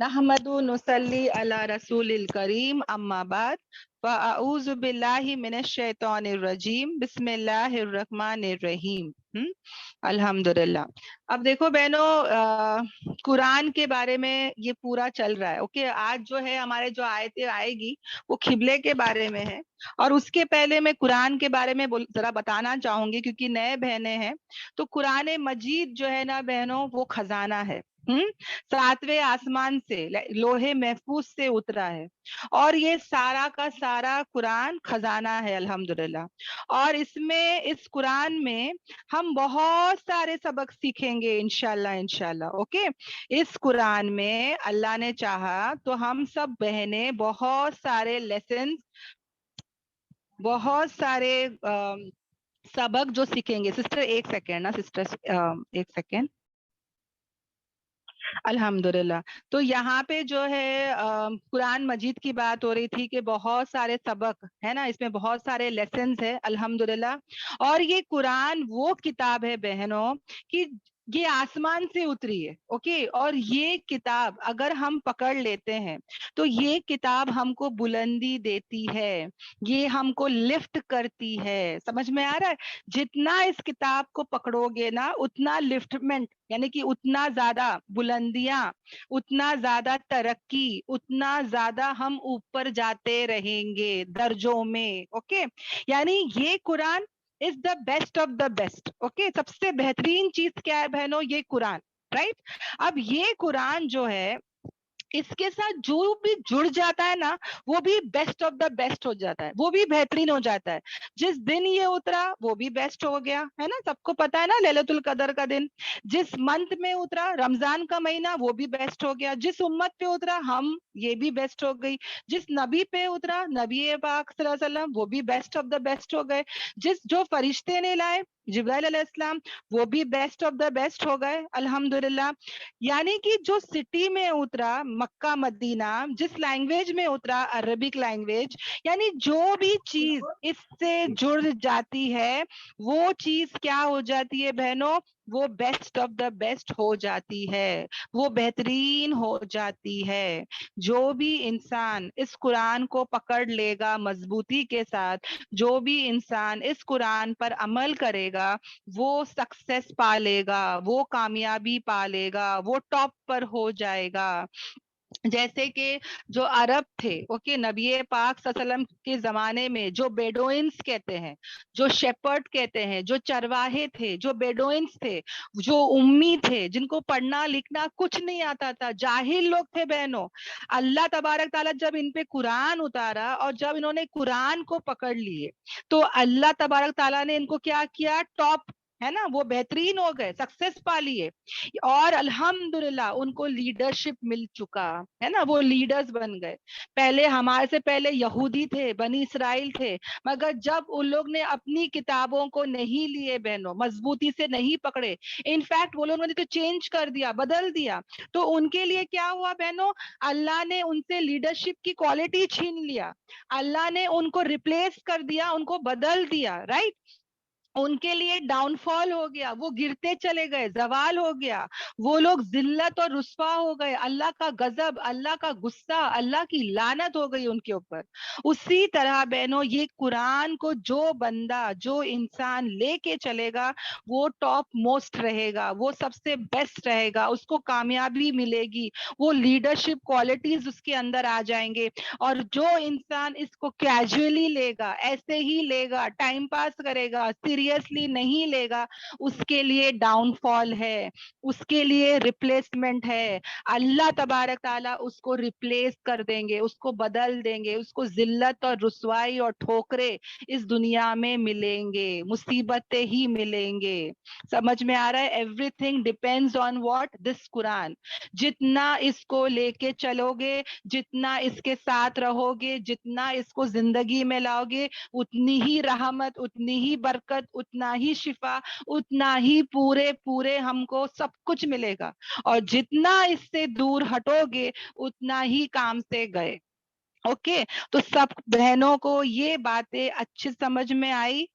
नहमदु नुसल्ली अला रसूलिल करीम अम्मा बाद फ़अऊज़ु बिल्लाहि मिनश शैतानिर रजीम बिस्मिल्लाहिर रहमानिर रहीम। अल्हम्दुलिल्लाह। अब देखो बहनों, कुरान के बारे में ये पूरा चल रहा है। ओके, आज जो है हमारे जो आयतें आएगी वो खिबले के बारे में है, और उसके पहले मैं कुरान के बारे में जरा बताना चाहूंगी, क्योंकि नए बहनें हैं। तो कुरान मजीद जो है ना बहनों, वो खजाना है। सातवें आसमान से, लोहे महफूज से उतरा है, और ये सारा का सारा कुरान खजाना है अल्हम्दुलिल्लाह। और इसमें, इस कुरान में हम बहुत सारे सबक सीखेंगे इंशाल्लाह इंशाल्लाह। ओके, इस कुरान में अल्लाह ने चाहा तो हम सब बहनें बहुत सारे लेसन, बहुत सारे सबक जो सीखेंगे। सिस्टर एक सेकेंड ना, सिस्टर एक सेकेंड। अल्हम्दुलिल्लाह। तो यहाँ पे जो है कुरान मजीद की बात हो रही थी कि बहुत सारे सबक है ना, इसमें बहुत सारे लेसन्स है अल्हम्दुलिल्लाह। और ये कुरान वो किताब है बहनों कि ये आसमान से उतरी है। ओके, और ये किताब अगर हम पकड़ लेते हैं तो ये किताब हमको बुलंदी देती है, ये हमको लिफ्ट करती है। समझ में आ रहा है? जितना इस किताब को पकड़ोगे ना, उतना लिफ्टमेंट, यानी कि उतना ज्यादा बुलंदियां, उतना ज्यादा तरक्की, उतना ज्यादा हम ऊपर जाते रहेंगे दर्जों में। ओके, यानी ये Quran is the best of the best. Okay, सबसे बेहतरीन चीज क्या है बहनों? ये कुरान, राइट। अब ये कुरान जो है, इसके साथ जो भी जुड़ जाता है ना, वो भी बेस्ट ऑफ द बेस्ट हो जाता है, वो भी बेहतरीन हो जाता है। जिस दिन ये उतरा वो भी बेस्ट हो गया, है ना? सबको पता है ना, लैलतुल कदर का दिन। जिस मंथ में उतरा, रमजान का महीना, वो भी बेस्ट हो गया। जिस उम्मत पे उतरा हम, ये भी बेस्ट हो गई। जिस नबी पे उतरा, नबी पाक सल्लल्लाहु अलैहि वसल्लम, वो भी बेस्ट ऑफ द बेस्ट हो गए। जिस जो फरिश्ते ने लाए, जिब्राइल अलैहिस्सलाम, वो भी बेस्ट ऑफ द बेस्ट हो गए अल्हम्दुलिल्लाह। यानी कि जो सिटी में उतरा, मक्का मदीना, जिस लैंग्वेज में उतरा, अरबिक लैंग्वेज, यानी जो भी चीज इससे जुड़ जाती है वो चीज क्या हो जाती है बहनों? वो बेस्ट ऑफ द बेस्ट हो जाती है, वो बेहतरीन हो जाती है। जो भी इंसान इस कुरान को पकड़ लेगा मजबूती के साथ, जो भी इंसान इस कुरान पर अमल करेगा, वो सक्सेस पा लेगा, वो कामयाबी पा लेगा, वो टॉप पर हो जाएगा। जैसे कि जो अरब थे, ओके, नबी पाक सल्लल्लाहु अलैहि वसल्लम के जमाने में, जो बेडोइंस कहते हैं, जो शेपर्ड कहते हैं, जो चरवाहे थे, जो बेडोइंस थे, जो उम्मी थे, जिनको पढ़ना लिखना कुछ नहीं आता था, जाहिल लोग थे बहनों, अल्लाह तबारक ताला जब इन पे कुरान उतारा और जब इन्होंने कुरान को पकड़ लिए, तो अल्लाह तबारक ताला ने इनको क्या किया? टॉप, है ना, वो बेहतरीन हो गए, सक्सेस पा लिए। और अल्हम्दुलिल्लाह उनको लीडरशिप मिल चुका, है ना, वो लीडर्स बन गए। पहले हमारे से पहले यहूदी थे, बनी इसराइल थे, मगर जब उन लोग ने अपनी किताबों को नहीं लिए बहनों, मजबूती से नहीं पकड़े, इनफैक्ट वो लोगों ने तो चेंज कर दिया, बदल दिया, तो उनके लिए क्या हुआ बहनों? अल्लाह ने उनसे लीडरशिप की क्वालिटी छीन लिया, अल्लाह ने उनको रिप्लेस कर दिया, उनको बदल दिया, राइट। उनके लिए डाउनफॉल हो गया, वो गिरते चले गए, जवाल हो गया, वो लोग जिल्लत और रुस्वा हो गए, अल्लाह का गजब, अल्लाह का गुस्सा, अल्लाह की लानत हो गई उनके ऊपर। उसी तरह बहनों, ये कुरान को जो बंदा, जो इंसान लेके चलेगा, वो टॉप मोस्ट रहेगा, वो सबसे बेस्ट रहेगा, उसको कामयाबी मिलेगी, वो लीडरशिप क्वालिटीज उसके अंदर आ जाएंगे। और जो इंसान इसको कैजुअली लेगा, ऐसे ही लेगा, टाइम पास करेगा, सीरियसली नहीं लेगा, उसके लिए डाउनफॉल है, उसके लिए रिप्लेसमेंट है। अल्लाह तबारक ताला उसको रिप्लेस कर देंगे, उसको बदल देंगे, उसको जिल्लत और रुसवाई और ठोकरे इस दुनिया में मिलेंगे, मुसीबतें ही मिलेंगे। समझ में आ रहा है? Everything depends on what? This Quran. जितना इसको लेके चलोगे, जितना इसके साथ रहोगे, जितना इसको जिंदगी में लाओगे, उतनी ही रहमत, उतनी ही बरकत, उतना ही शिफा, उतना ही पूरे पूरे हमको सब कुछ मिलेगा। और जितना इससे दूर हटोगे, उतना ही काम से गए। ओके, तो सब बहनों को ये बातें अच्छी समझ में आई?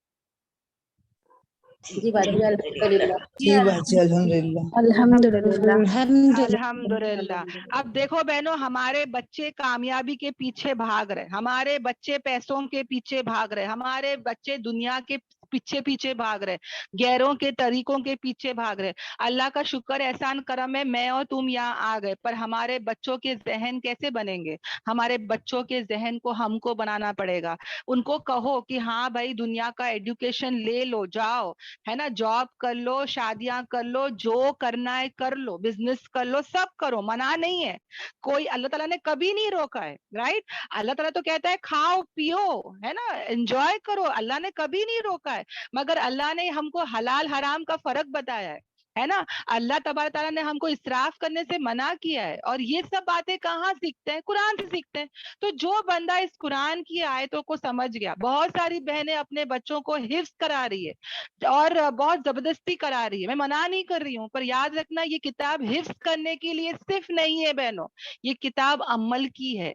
جی باجی الحمدللہ. جی باجی الحمدللہ. الحمدللہ. الحمدللہ. اب دیکھو بہنوں، ہمارے بچے کامیابی کے پیچھے بھاگ رہے، ہمارے بچے پیسوں کے پیچھے بھاگ رہے، ہمارے بچے دنیا کے پیچھے بھاگ رہے، غیروں کے طریقوں کے پیچھے بھاگ رہے. اللہ کا شکر احسان کرم ہے میں اور تم یہاں آ گئے، پر ہمارے بچوں کے ذہن کیسے بنیں گے؟ ہمارے بچوں کے ذہن کو ہم کو بنانا پڑے گا. ان کو کہو کہ ہاں بھائی دنیا کا ایڈوکیشن لے لو، جاؤ، ہے نا، جاب کر لو، شادیاں کر لو، جو کرنا ہے کر لو، بزنس کر لو، سب کرو، منع نہیں ہے کوئی. اللہ تعالیٰ نے کبھی نہیں روکا ہے، رائٹ. اللہ تعالیٰ تو کہتا ہے کھاؤ پیو، ہے نا، انجوائے کرو. اللہ نے کبھی نہیں روکا ہے، مگر اللہ نے ہم کو حلال حرام کا فرق بتایا ہے نا. اللہ تبارک تعالیٰ نے ہم کو اسراف کرنے سے منع کیا ہے، اور یہ سب باتیں کہاں سیکھتے ہیں؟ قرآن سے سیکھتے ہیں. تو جو بندہ اس قرآن کی آیتوں کو سمجھ گیا، بہت ساری بہنیں اپنے بچوں کو حفظ کرا رہی ہے اور بہت زبردستی کرا رہی ہے، میں منع نہیں کر رہی ہوں، پر یاد رکھنا یہ کتاب حفظ کرنے کے لیے صرف نہیں ہے بہنوں، یہ کتاب عمل کی ہے.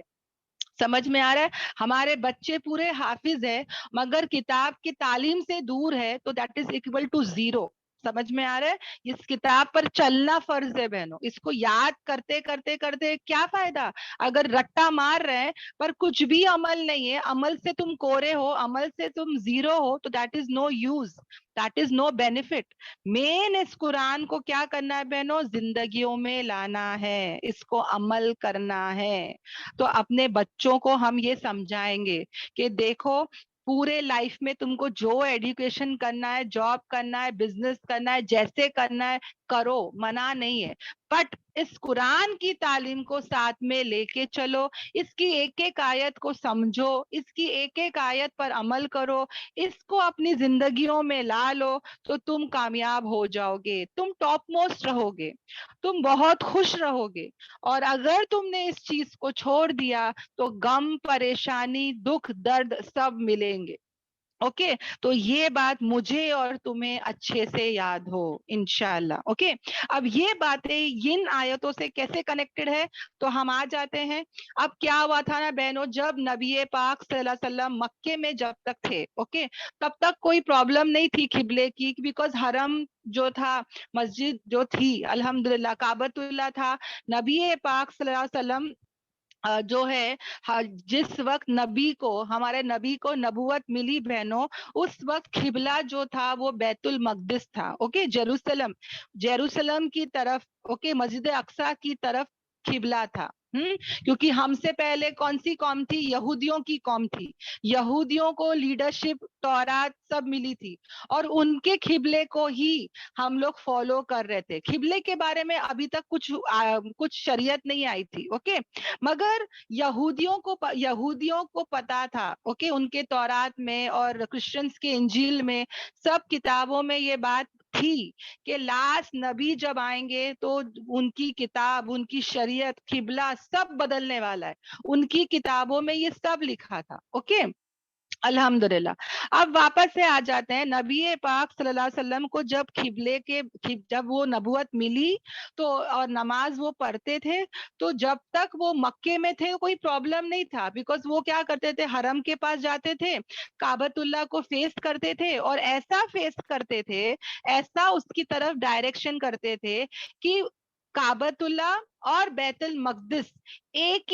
سمجھ میں آ رہا ہے؟ ہمارے بچے پورے حافظ ہے مگر کتاب کی تعلیم سے دور ہے تو that is equal to zero. سمجھ میں آ رہا ہے؟ اس کتاب پر چلنا فرض ہے بہنوں. اس کو یاد کرتے کرتے کرتے کیا فائدہ اگر رٹا مار رہے ہیں پر کچھ بھی عمل نہیں ہے، عمل سے تم کورے ہو، عمل سے تم زیرو ہو، تو that is no use, that is no benefit. مین اس قرآن کو کیا کرنا ہے بہنوں؟ زندگیوں میں لانا ہے، اس کو عمل کرنا ہے. تو اپنے بچوں کو ہم یہ سمجھائیں گے کہ دیکھو پورے لائف میں تم کو جو ایڈوکیشن کرنا ہے، جاب کرنا ہے، بزنس کرنا ہے، جیسے کرنا ہے کرو، منع نہیں ہے، بٹ اس قرآن کی تعلیم کو ساتھ میں لے کے چلو، اس کی ایک ایک آیت کو سمجھو، اس کی ایک ایک آیت پر عمل کرو، اس کو اپنی زندگیوں میں لا لو، تو تم کامیاب ہو جاؤ گے، تم ٹاپ موسٹ رہو گے، تم بہت خوش رہو گے. اور اگر تم نے اس چیز کو چھوڑ دیا تو غم، پریشانی، دکھ، درد سب ملیں گے. اوکے، تو یہ بات مجھے اور تمہیں اچھے سے یاد ہو انشاءاللہ. اوکے، اب یہ باتیں ان آیتوں سے کیسے کنیکٹڈ ہے تو ہم آ جاتے ہیں. اب کیا ہوا تھا نا بہنوں، جب نبی پاک صلی اللہ علیہ وسلم مکے میں جب تک تھے، اوکے، تب تک کوئی پرابلم نہیں تھی قبلے کی، بیکاز حرم جو تھا، مسجد جو تھی، الحمدللہ کعبۃ اللہ تھا. نبی پاک صلی اللہ علیہ وسلم جو ہے جس وقت نبی کو، ہمارے نبی کو نبوت ملی بہنوں، اس وقت قبلہ جو تھا وہ بیت المقدس تھا. اوکے، جیروسلم کی طرف، اوکے، مسجد اقصی کی طرف قبلہ تھا. کیونکہ ہم سے پہلے کون سی قوم تھی؟ یہودیوں کی قوم تھی. یہودیوں کو لیڈرشپ، تورات سب ملی تھی، اور ان کے قبلے کو ہی ہم لوگ فالو کر رہے تھے. قبلے کے بارے میں ابھی تک کچھ شریعت نہیں آئی تھی. اوکے، مگر یہودیوں کو پتا تھا، اوکے، ان کے تورات میں اور کرسچنز کے انجیل میں سب کتابوں میں یہ بات تھی کہ لاسٹ نبی جب آئیں گے تو ان کی کتاب، ان کی شریعت، قبلہ سب بدلنے والا ہے. ان کی کتابوں میں یہ سب لکھا تھا. اوکے، الحمدللہ. اب واپس سے آ جاتے ہیں، نبی پاک صلی اللہ علیہ وسلم کو جب وہ نبوت ملی تو اور نماز وہ پڑھتے تھے، تو جب تک وہ مکے میں تھے کوئی پرابلم نہیں تھا، بیکاز وہ کیا کرتے تھے؟ حرم کے پاس جاتے تھے، کعبۃ اللہ کو فیس کرتے تھے، اور ایسا فیس کرتے تھے، ایسا اس کی طرف ڈائریکشن کرتے تھے کہ کعبۃ اللہ اور بیت المقدس ایک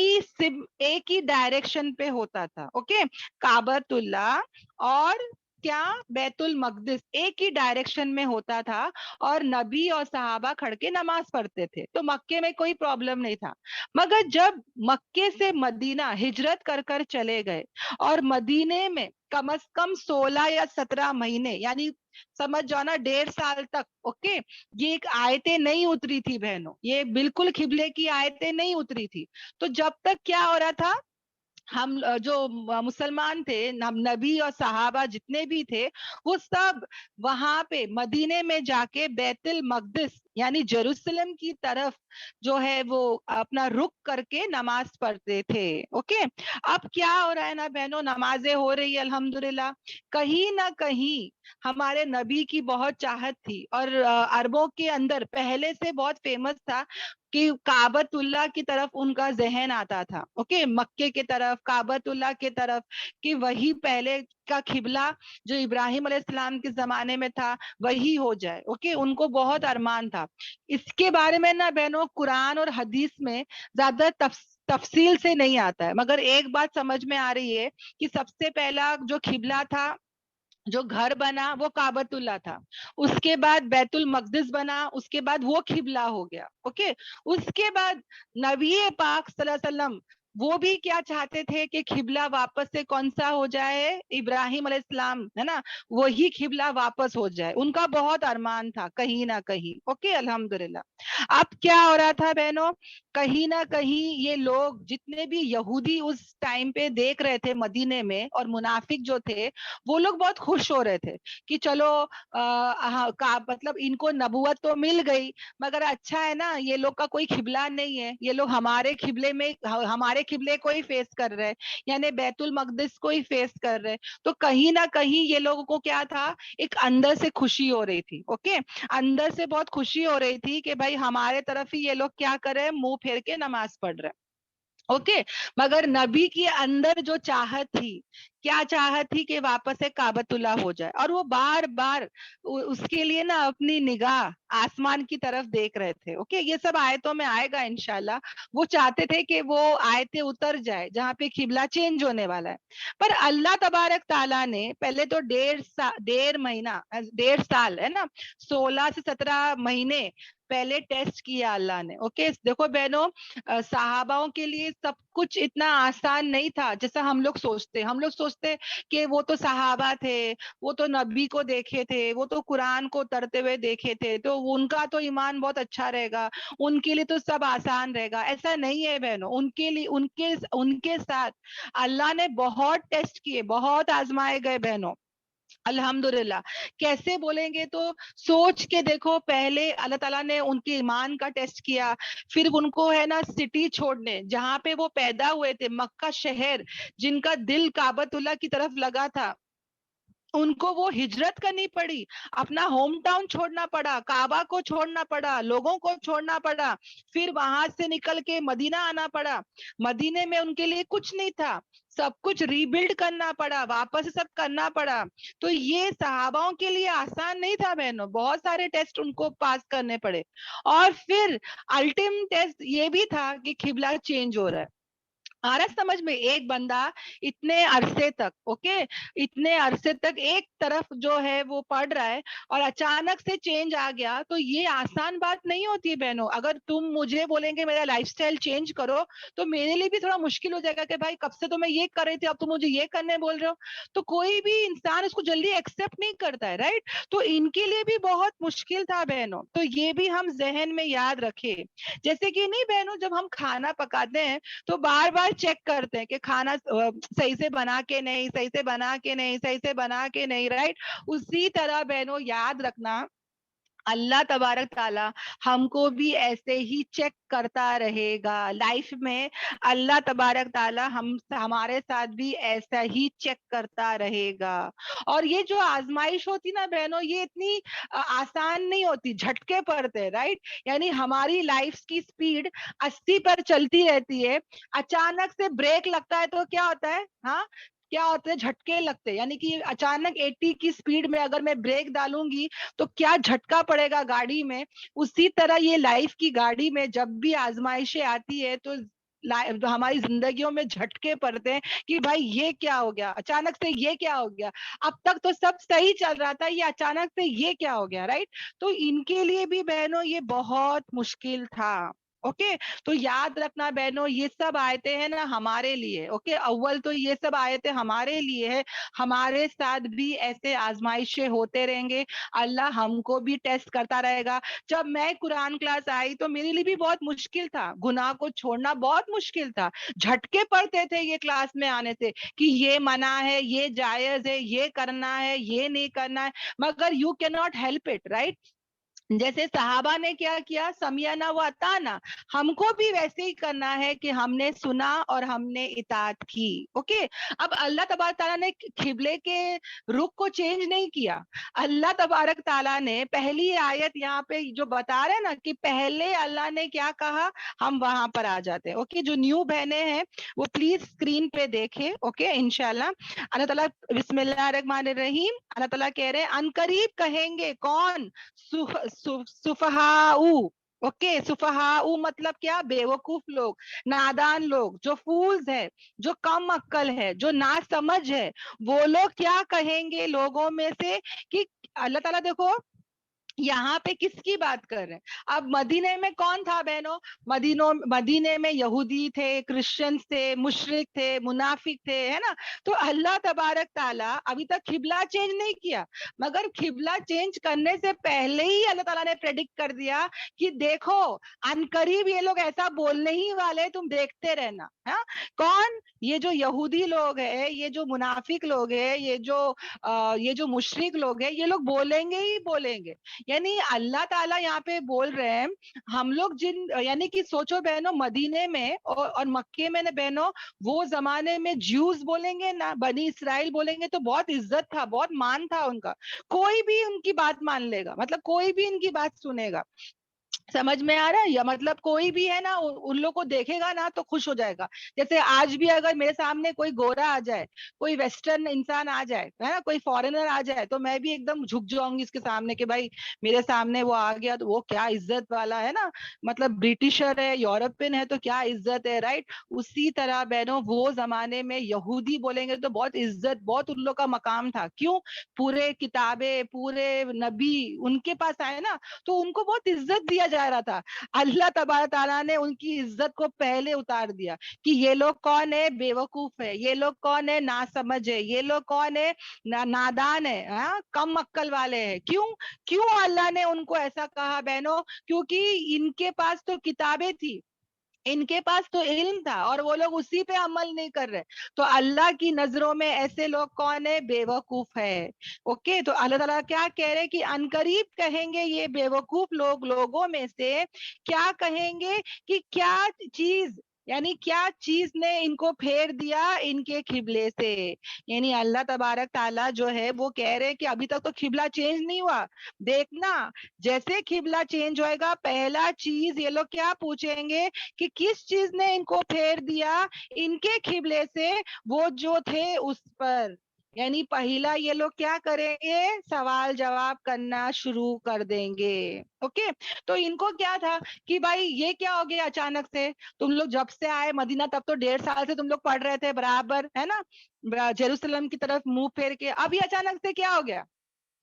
ہی ڈائریکشن پہ ہوتا تھا. اوکے، کعبۃ اللہ اور کیا بیت المقدس ایک ہی ڈائریکشن میں ہوتا تھا، اور نبی اور صحابہ کھڑ کے نماز پڑھتے تھے. تو مکے میں کوئی پرابلم نہیں تھا. مگر جب مکے سے مدینہ ہجرت کر کر چلے گئے، اور مدینے میں کم از کم 16 یا 17 مہینے، یعنی سمجھ جاؤ نا 1.5 سال تک، اوکے، یہ ایک آیتیں نہیں اتری تھی بہنوں، یہ بالکل قبلے کی آیتیں نہیں اتری تھی. تو جب تک کیا ہو رہا تھا؟ ہم جو مسلمان تھے، نبی اور صحابہ جتنے بھی تھے، وہ سب وہاں پہ مدینے میں جا کے بیت المقدس یعنی جیروسلم کی طرف جو ہے وہ اپنا رخ کر کے نماز پڑھتے تھے. اوکے، اب کیا ہو رہا ہے نا بہنوں، نمازیں ہو رہی ہے الحمدللہ. کہیں نہ کہیں ہمارے نبی کی بہت چاہت تھی، اور عربوں کے اندر پہلے سے بہت فیمس تھا کہ کعبۃ اللہ کی طرف ان کا ذہن آتا تھا. اوکے، مکے کی طرف، کعبۃ اللہ کی طرف، کہ وہی پہلے का खिबला जो इब्राहिम अलैहिस्सलाम के जमाने में था वही हो जाए। ओके, उनको बहुत अरमान था। इसके बारे में ना बहनों कुरान और हदीस में ज्यादा तफसील से नहीं आता है, मगर एक बात समझ में आ रही है कि सबसे पहला जो खिबला था, जो घर बना, वो काबतुल्ला था। उसके बाद बैतुल मकदिस बना, उसके बाद वो खिबला हो गया। ओके, उसके बाद नबी पाक सल्लल्लाहु अलैहि वसल्लम वो भी क्या चाहते थे कि खिबला वापस से कौन सा हो जाए, इब्राहिम अलैहिस्सलाम, है ना, वही खिबला वापस हो जाए। उनका बहुत अरमान था कहीं ना कहीं। ओके, अल्हम्दुलिल्लाह। अब क्या हो रहा था बहनों, कहीं ना कहीं ये लोग जितने भी यहूदी उस टाइम पे देख रहे थे मदीने में, और मुनाफिक जो थे, वो लोग बहुत खुश हो रहे थे कि चलो मतलब इनको नबूवत तो मिल गई, मगर अच्छा है ना, ये लोग का कोई खिबला नहीं है, ये लोग हमारे खिबले में, हमारे खिबले को ही फेस कर रहे हैं, यानी बैतुल मकदिस को ही फेस कर रहे हैं। तो कहीं ना कहीं ये लोगों को क्या था, एक अंदर से खुशी हो रही थी। ओके, अंदर से बहुत खुशी हो रही थी कि भाई हमारे तरफ ही ये लोग क्या कर रहे हैं, मुंह फेर के नमाज पढ़ रहे हैं। ओके, मगर नबी के अंदर जो चाहत थी, क्या चाहत थी कि वापस से काबतुल्ला हो जाए, और वो बार बार उसके लिए ना अपनी निगाह आसमान की तरफ देख रहे थे। ओके, ये सब आयतों में आएगा इंशाल्लाह। वो चाहते थे कि वो आयतें उतर जाए जहाँ पे किबला चेंज होने वाला है। पर अल्लाह तबारक ताला ने पहले तो 1.5 साल है ना, 16 से 17 महीने पहले टेस्ट किया अल्लाह ने। ओके, देखो बहनों, सहाबाओं के लिए सब कुछ इतना आसान नहीं था जैसा हम लोग सोचते। हम लोग सोचते कि वो तो सहाबा थे, वो तो नबी को देखे थे, वो तो कुरान को उतरते हुए देखे थे, तो उनका तो ईमान बहुत अच्छा रहेगा, उनके लिए तो सब आसान रहेगा। ऐसा नहीं है बहनों, उनके लिए, उनके उनके साथ अल्लाह ने बहुत टेस्ट किए, बहुत आजमाए गए बहनों। अल्हम्दुलिल्लाह। कैसे बोलेंगे तो सोच के देखो, पहले अल्लाह ताला ने उनके ईमान का टेस्ट किया, फिर उनको है ना सिटी छोड़ने, जहां पे वो पैदा हुए थे, मक्का शहर, जिनका दिल काबतुल्लाह की तरफ लगा था, उनको वो हिजरत करनी पड़ी, अपना होम टाउन छोड़ना पड़ा, काबा को छोड़ना पड़ा, लोगों को छोड़ना पड़ा, फिर वहां से निकल के मदीना आना पड़ा। मदीने में उनके लिए कुछ नहीं था, सब कुछ रीबिल्ड करना पड़ा, वापस से सब करना पड़ा। तो ये सहाबाओं के लिए आसान नहीं था बहनों, बहुत सारे टेस्ट उनको पास करने पड़े। और फिर अल्टीमेट टेस्ट ये भी था कि किबला चेंज हो रहा है। आ रहा है समझ में, एक बंदा इतने अरसे तक, ओके, इतने अरसे तक एक तरफ जो है वो पढ़ रहा है, और अचानक से चेंज आ गया, तो ये आसान बात नहीं होती है बहनों। अगर तुम मुझे बोलेंगे मेरा लाइफस्टाइल चेंज करो, तो मेरे लिए भी थोड़ा मुश्किल हो जाएगा कि भाई कब से तो मैं ये कर रही थी, अब तुम मुझे ये करने बोल रहे हो। तो कोई भी इंसान इसको जल्दी एक्सेप्ट नहीं करता है, राइट। तो इनके लिए भी बहुत मुश्किल था बहनों, तो ये भी हम जहन में याद रखें। जैसे कि नहीं बहनों, जब हम खाना पकाते हैं तो बार बार चेक करते हैं कि खाना सही से बना के नहीं, सही से बना के नहीं, सही से बना के नहीं, राइट। उसी तरह बहनों याद रखना, अल्लाह तबारक ताला हमको भी ऐसे ही चेक करता रहेगा लाइफ में। अल्लाह तबारक ताला हमारे साथ भी ऐसा ही चेक करता रहेगा। और ये जो आजमाइश होती ना बहनों, ये इतनी आसान नहीं होती, झटके पड़ते, राइट। यानी हमारी लाइफ की स्पीड 80 पर चलती रहती है, अचानक से ब्रेक लगता है तो क्या होता है, हाँ, क्या होता है, झटके लगते हैं। यानी कि अचानक 80 की स्पीड में अगर मैं ब्रेक डालूंगी तो क्या झटका पड़ेगा गाड़ी में। उसी तरह ये लाइफ की गाड़ी में जब भी आजमाइशें आती है तो हमारी जिंदगियों में झटके पड़ते हैं कि भाई ये क्या हो गया, अचानक से ये क्या हो गया, अब तक तो सब सही चल रहा था, ये अचानक से ये क्या हो गया, राइट। तो इनके लिए भी बहनों ये बहुत मुश्किल था। ओके, तो याद रखना बहनों, ये सब आयते हैं ना हमारे लिए। ओके, अव्वल तो ये सब आयते हमारे लिए है, हमारे साथ भी ऐसे आजमाइशें होते रहेंगे, अल्लाह हमको भी टेस्ट करता रहेगा। जब मैं कुरान क्लास आई तो मेरे लिए भी बहुत मुश्किल था, गुनाह को छोड़ना बहुत मुश्किल था, झटके पड़ते थे ये क्लास में आने से कि ये मना है, ये जायज है, ये करना है, ये नहीं करना है, मगर you can not help it, right. जैसे सहाबा ने क्या किया, समियाना व अताना, हमको भी वैसे ही करना है कि हमने सुना और हमने इताअत की। ओके, अब अल्लाह तबारक ताला ने किबले के रुख को चेंज नहीं किया। अल्लाह तबारक ताला ने पहली आयत यहाँ पे जो बता रहे हैं ना कि पहले अल्लाह ने क्या कहा, हम वहां पर आ जाते हैं। ओके, जो न्यू बहनें हैं वो प्लीज स्क्रीन पे देखें। ओके, इंशाल्लाह। अल्लाह ताला बिस्मिल्लाहिर्रहमानिर्रहीम, अल्लाह ताला कह रहे हैं अनकरीब कहेंगे कौन, सुफहाऊ। ओके, सुफहाऊ मतलब क्या, बेवकूफ लोग, नादान लोग, जो फूल्स है, जो कम अक्ल है, जो ना समझ है, वो लोग क्या कहेंगे लोगों में से कि अल्लाह ताला देखो यहाँ पे किसकी बात कर रहे हैं। अब मदीने में कौन था बहनों, मदीने में यहूदी थे, क्रिश्चियंस थे, मुशरिक थे, मुनाफिक थे, है ना। तो अल्लाह तबारक ताला अभी तक खिबला चेंज नहीं किया, मगर खिबला चेंज करने से पहले ही अल्लाह ताला ने प्रेडिक्ट कर दिया कि देखो अनकरीब ये लोग ऐसा बोलने ही वाले, तुम देखते रहना। हाँ, कौन, ये जो यहूदी लोग है, ये जो मुनाफिक लोग है, ये जो मुशरिक लोग है, ये लोग बोलेंगे ही बोलेंगे। यानी अल्लाह ताला यहाँ पे बोल रहे हैं, हम लोग जिन, यानी कि सोचो बहनों, मदीने में और मक्के में ना बहनों, वो जमाने में ज्यूज बोलेंगे ना, बनी इसराइल बोलेंगे तो बहुत इज्जत था, बहुत मान था उनका। कोई भी उनकी बात मान लेगा, मतलब कोई भी इनकी बात सुनेगा। समझ में आ रहा है, या मतलब कोई भी है ना उन लोग को देखेगा ना तो खुश हो जाएगा। जैसे आज भी अगर मेरे सामने कोई गोरा आ जाए, कोई वेस्टर्न इंसान आ जाए, है ना, कोई फॉरेनर आ जाए, तो मैं भी एकदम झुक जाऊंगी इसके सामने कि भाई मेरे सामने वो आ गया तो वो क्या इज्जत वाला है ना, मतलब ब्रिटिशर है, यूरोपियन है तो क्या इज्जत है, राइट। उसी तरह बहनों वो जमाने में यहूदी बोलेंगे तो बहुत इज्जत, बहुत उन लोग का मकाम था। क्यों, पूरे किताबें, पूरे नबी उनके पास आए ना, तो उनको बहुत इज्जत दिया जा रहा था। अल्लाह तबारक ताला ने उनकी इज्जत को पहले उतार दिया कि ये लोग कौन है, बेवकूफ है, ये लोग कौन है, नासमझ है, ये लोग कौन है, नादान है, हाँ, कम अक्ल वाले हैं। क्यों, क्यों अल्लाह ने उनको ऐसा कहा बहनों, क्योंकि इनके पास तो किताबें थी, इनके पास तो इल्म था, और वो लोग उसी पे अमल नहीं कर रहे। तो अल्लाह की नजरों में ऐसे लोग कौन है, बेवकूफ है। ओके, तो अल्लाह ताला क्या कह रहे हैं कि अनकरीब कहेंगे ये बेवकूफ लोग लोगों में से, क्या कहेंगे कि क्या चीज, यानी क्या चीज ने इनको फेर दिया इनके खिबले से। यानी अल्लाह तबारक ताला जो है वो कह रहे हैं कि अभी तक तो खिबला चेंज नहीं हुआ, देखना जैसे खिबला चेंज होएगा, पहला चीज ये लोग क्या पूछेंगे कि किस चीज ने इनको फेर दिया इनके खिबले से, वो जो थे उस पर। यानी पहला ये लोग क्या करेंगे, सवाल जवाब करना शुरू कर देंगे। ओके, तो इनको क्या था कि भाई ये क्या हो गया अचानक से, तुम लोग जब से आए मदीना तब तो 1.5 साल से तुम लोग पढ़ रहे थे बराबर, है ना, जेरूसलम की तरफ मुंह फेर के, अब ये अचानक से क्या हो गया,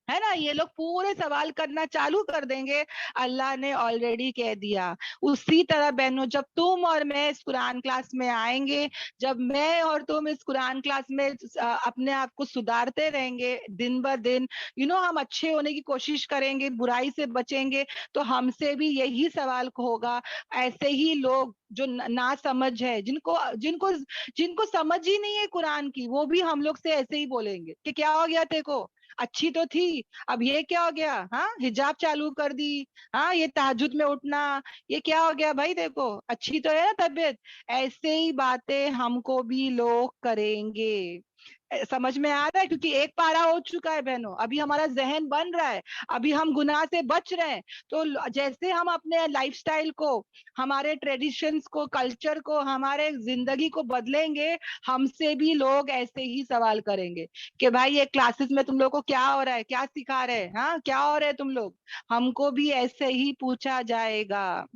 है ना। ये लोग पूरे सवाल करना चालू कर देंगे। अल्लाह ने ऑलरेडी कह दिया। उसी तरह बहनों, जब तुम और मैं इस कुरान क्लास में आएंगे, जब मैं और तुम इस कुरान क्लास में अपने आप को सुधारते रहेंगे दिन ब दिन, हम अच्छे होने की कोशिश करेंगे, बुराई से बचेंगे, तो हमसे भी यही सवाल होगा। ऐसे ही लोग जो ना समझ है, जिनको जिनको जिनको समझ ही नहीं है कुरान की, वो भी हम लोग से ऐसे ही बोलेंगे कि क्या हो गया तेको, अच्छी तो थी, अब ये क्या हो गया, हाँ हिजाब चालू कर दी, हाँ ये तहज्जुद में उठना, ये क्या हो गया भाई, देखो अच्छी तो है ना तबीयत। ऐसे ही बातें हमको भी लोग करेंगे। समझ में आ रहा है, क्योंकि एक पारा हो चुका है बहनों, अभी हमारा जहन बन रहा है, अभी हम गुनाह से बच रहे हैं। तो जैसे हम अपने लाइफस्टाइल को, हमारे ट्रेडिशंस को, कल्चर को, हमारे जिंदगी को बदलेंगे, हमसे भी लोग ऐसे ही सवाल करेंगे कि भाई ये क्लासेस में तुम लोग को क्या हो रहा है, क्या सिखा रहे हैं, हाँ क्या हो रहे हैं तुम लोग। हमको भी ऐसे ही पूछा जाएगा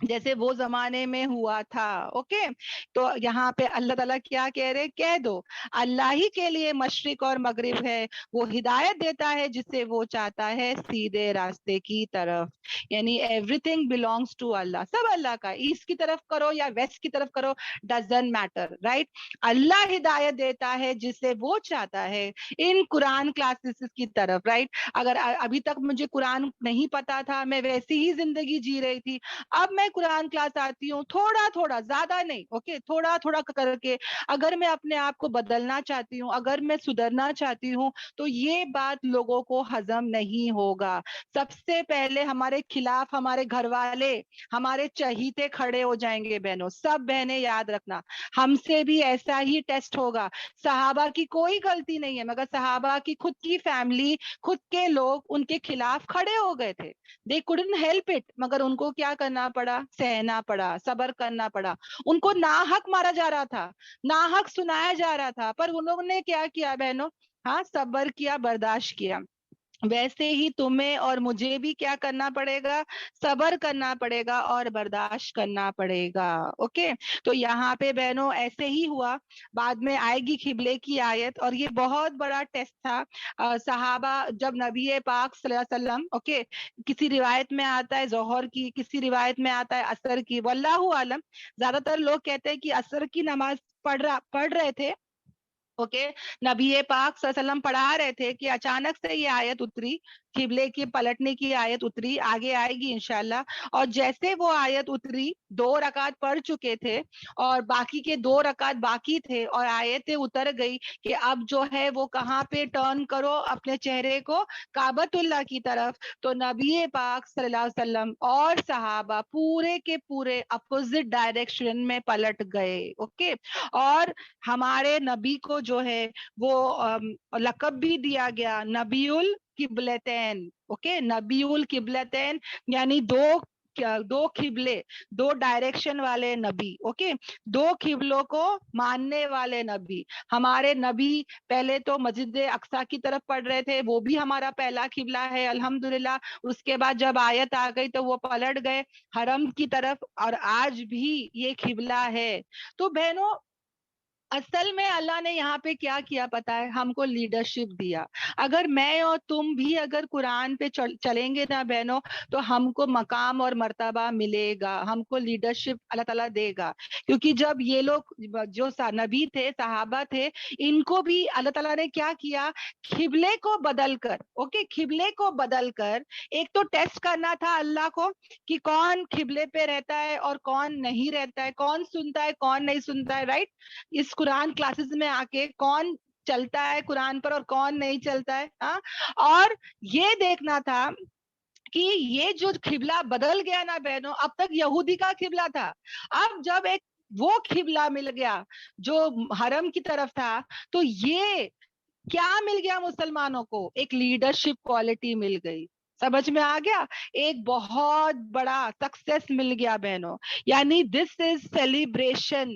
जैसे वो जमाने में हुआ था। ओके, तो यहाँ पे अल्लाह ताला क्या कह रहे, कह दो अल्लाह ही के लिए मशरिक और मगरिब है, वो हिदायत देता है जिसे वो चाहता है सीधे रास्ते की तरफ। यानी एवरीथिंग बिलोंग्स टू अल्लाह, सब अल्लाह का, ईस्ट की तरफ करो या वेस्ट की तरफ करो, डजंट मैटर, राइट। अल्लाह हिदायत देता है जिसे वो चाहता है इन कुरान क्लासेस की तरफ, राइट। अगर अभी तक मुझे कुरान नहीं पता था, मैं वैसी ही जिंदगी जी रही थी, अब मैं قرآن کلاس آتی ہوں تھوڑا تھوڑا, زیادہ نہیں, اوکے, تھوڑا تھوڑا کر کے اگر میں اپنے آپ کو بدلنا چاہتی ہوں, اگر میں سدھرنا چاہتی ہوں, تو یہ بات لوگوں کو ہضم نہیں ہوگا. سب سے پہلے ہمارے خلاف ہمارے گھر والے, ہمارے چہیتے کھڑے ہو جائیں گے. بہنوں, سب بہنیں یاد رکھنا, ہم سے بھی ایسا ہی ٹیسٹ ہوگا. صحابہ کی کوئی غلطی نہیں ہے, مگر صحابہ کی خود کی فیملی, خود کے لوگ ان کے خلاف کھڑے ہو گئے تھے. دے couldn't help it, مگر ان کو کیا کرنا پڑا, سہنا پڑا, صبر کرنا پڑا. ان کو ناحق مارا جا رہا تھا, ناحق سنایا جا رہا تھا, پر انہوں نے کیا کیا بہنوں, ہاں, صبر کیا, برداشت کیا. ویسے ہی تمہیں اور مجھے بھی کیا کرنا پڑے گا, صبر کرنا پڑے گا اور برداشت کرنا پڑے گا. اوکے, تو یہاں پہ بہنوں ایسے ہی ہوا. بعد میں آئے گی قبلے کی آیت, اور یہ بہت بڑا ٹیسٹ تھا. صحابہ جب نبی پاک صلی اللہ علیہ وسلم, اوکے, کسی روایت میں آتا ہے ظہر کی, کسی روایت میں آتا ہے عصر کی, واللہ عالم, زیادہ تر لوگ کہتے ہیں کہ عصر کی نماز پڑھ رہے تھے. اوکے, نبی پاک صلی اللہ علیہ وسلم پڑھا رہے تھے کہ اچانک سے یہ آیت اتری, قبلے کی پلٹنے کی آیت اتری, آگے آئے گی انشاءاللہ. اور جیسے وہ آیت اتری, 2 رکعت پڑھ چکے تھے اور باقی کے 2 رکعت باقی تھے, اور آیتیں اتر گئی کہ اب جو ہے وہ کہاں پہ ٹرن کرو اپنے چہرے کو, کعبۃ اللہ کی طرف. تو نبی پاک صلی اللہ علیہ وسلم اور صحابہ پورے کے پورے اپوزٹ ڈائریکشن میں پلٹ گئے. اوکے, اور ہمارے نبی کو جو ہے وہ لقب بھی دیا گیا نبی القبلتین. اوکے, نبی القبلتین یعنی دو قبلے, 2 ڈائریکشن والے نبی. اوکے, 2 قبلوں کو ماننے والے نبی. ہمارے نبی پہلے تو مسجد اقصی کی طرف پڑھ رہے تھے, وہ بھی ہمارا پہلا قبلہ ہے الحمدللہ. اس کے بعد جب آیت آ گئی تو وہ پلٹ گئے حرم کی طرف, اور آج بھی یہ قبلہ ہے. تو بہنوں, اصل میں اللہ نے یہاں پہ کیا کیا پتا ہے, ہم کو لیڈرشپ دیا. اگر میں اور تم بھی اگر قرآن پہ چلیں گے نا بہنوں, تو ہم کو مقام اور مرتبہ ملے گا, ہم کو لیڈرشپ اللہ تعالیٰ دے گا. کیونکہ جب یہ لوگ جو نبی تھے, صحابہ تھے, ان کو بھی اللہ تعالیٰ نے کیا کیا, قبلے کو بدل کر, اوکے, قبلے کو بدل کر ایک تو ٹیسٹ کرنا تھا اللہ کو کہ کون قبلے پہ رہتا ہے اور کون نہیں رہتا ہے, کون سنتا ہے کون نہیں سنتا ہے, رائٹ. اس قرآن کلاسز میں آ کے کون چلتا ہے قرآن پر اور کون نہیں چلتا ہے, ہاں. اور یہ دیکھنا تھا کہ یہ جو قبلہ بدل گیا نا بہنوں, اب تک یہودی کا قبلہ تھا, اب جب ایک وہ قبلہ مل گیا جو حرم کی طرف تھا, تو یہ کیا مل گیا مسلمانوں کو, ایک لیڈرشپ کوالٹی مل گئی. سمجھ میں آ گیا, ایک بہت بڑا سکسیس مل گیا بہنوں. یعنی دس از سیلیبریشن.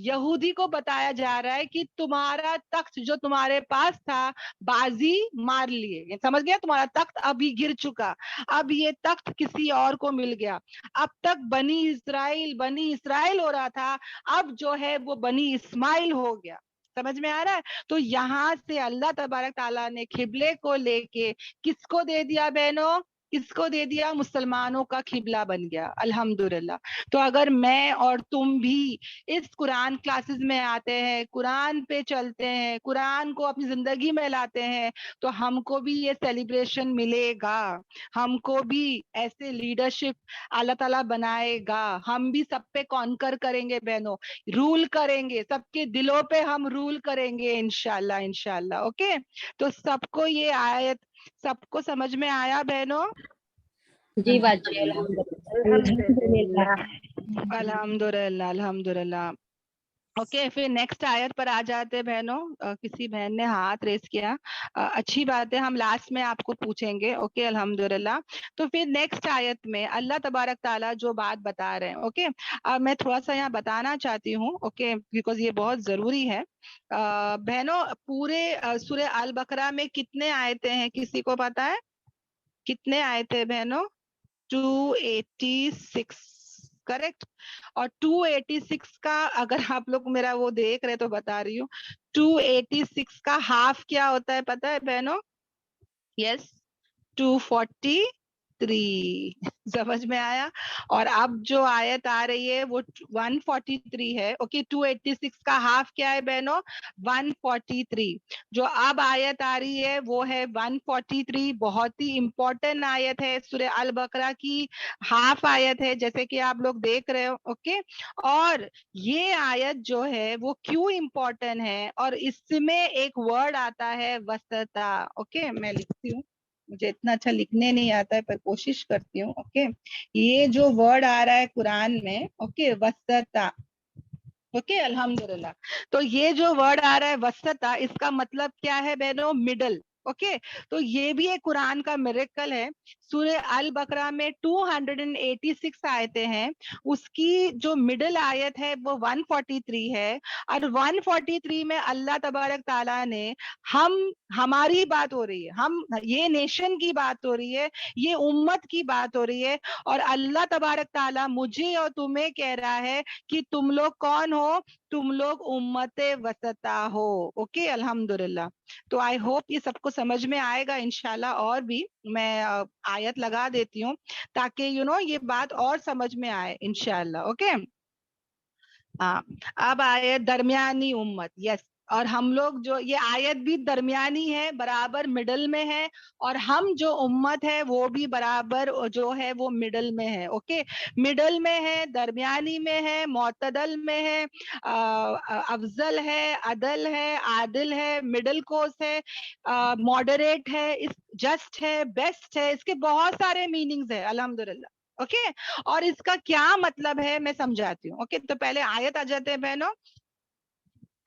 یہودی کو بتایا جا رہا ہے کہ تمہارا تخت جو تمہارے پاس تھا, بازی مار لیے, سمجھ گیا, تمہارا تخت ابھی گر چکا, اب یہ تخت کسی اور کو مل گیا. اب تک بنی اسرائیل ہو رہا تھا, اب جو ہے وہ بنی اسماعیل ہو گیا. سمجھ میں آ رہا ہے. تو یہاں سے اللہ تبارک تعالیٰ نے قبلے کو لے کے کس کو دے دیا بہنوں, کس کو دے دیا, مسلمانوں کا قبلہ بن گیا الحمدللہ. تو اگر میں اور تم بھی اس قرآن کلاسز میں آتے ہیں, قرآن پہ چلتے ہیں, قرآن کو اپنی زندگی میں لاتے ہیں, تو ہم کو بھی یہ سیلیبریشن ملے گا, ہم کو بھی ایسے لیڈرشپ اللہ تعالیٰ بنائے گا, ہم بھی سب پہ کانکر کریں گے بہنوں, رول کریں گے, سب کے دلوں پہ ہم رول کریں گے انشاءاللہ انشاءاللہ. اوکے, تو سب کو یہ آیت سب کو سمجھ میں آیا بہنوں؟ جی باجی, الحمدللہ. الحمدللہ الحمدللہ. اوکے, پھر نیکسٹ آیت پر آ جاتے بہنوں. کسی بہن نے ہاتھ ریس کیا, اچھی بات ہے, ہم لاسٹ میں آپ کو پوچھیں گے. اوکے, الحمدللہ. تو پھر نیکسٹ آیت میں اللہ تبارک تعالیٰ جو بات بتا رہے ہیں, اوکے, میں تھوڑا سا یہاں بتانا چاہتی ہوں, اوکے, بیکاز یہ بہت ضروری ہے. بہنوں, پورے سورہ البقرہ میں کتنے آیتیں ہیں, کسی کو پتا ہے کتنے آیتیں بہنوں؟ 286, کریکٹ. اور 286 کا اگر آپ لوگ میرا وہ دیکھ رہے تو بتا رہی ہوں, 286 کا ہاف کیا ہوتا ہے پتا ہے بہنوں؟ یس, 243. 143 समझ में आया. और अब जो आयत आ रही है वो 143 है. ओके, 286 का हाफ क्या है बहनों? 143. जो अब आयत आ रही है वो है 143. बहुत ही इंपॉर्टेंट आयत है, सूरह अल बकरा की हाफ आयत है, जैसे कि आप लोग देख रहे हो. ओके, और ये आयत जो है वो क्यों इंपॉर्टेंट है, और इसमें एक वर्ड आता है वसता. ओके, मैं लिखती हूँ, मुझे इतना अच्छा लिखने नहीं आता है पर कोशिश करती हूँ. ओके, ये जो वर्ड आ रहा है कुरान में, ओके, वसता. ओके, अल्हम्दुलिल्लाह. तो ये जो वर्ड आ रहा है वसता, इसका मतलब क्या है बहनों? मिडल. ओके, तो ये भी एक कुरान का मिरेकल है. सूरह अल बकरा में 286 आयतें हैं, उसकी जो मिडल आयत है वो 143 है. और 143 में अल्लाह तबारक ताला ने हमारी बात हो रही है, हम ये नेशन की बात हो रही है, ये उम्मत की बात हो रही है, और अल्लाह तबारक ताला मुझे और तुम्हें कह रहा है कि तुम लोग कौन हो? तुम लोग उम्मते वसता हो. ओके, अल्हम्दुलिल्लाह. तो आई होप ये सबको समझ में आएगा इंशाल्लाह. और भी मैं आयत लगा देती हूँ ताकि ये बात और समझ में आए इंशाल्लाह. ओके, हाँ. अब आयत दरमियानी उम्मत. यस, और हम लोग जो, ये आयत भी दरमियानी है, बराबर मिडल में है, और हम जो उम्मत है वो भी बराबर जो है वो मिडल में है. ओके, मिडल में है, दरमियानी में है, मोतदल में है, अफजल है, अदल है, आदिल है, मिडल कोर्स है, मॉडरेट है, इस जस्ट है, बेस्ट है. इसके बहुत सारे मीनिंग्स है अल्हम्दुलिल्लाह. ओके, और इसका क्या मतलब है मैं समझाती हूँ. ओके, तो पहले आयत आ जाते हैं बहनों.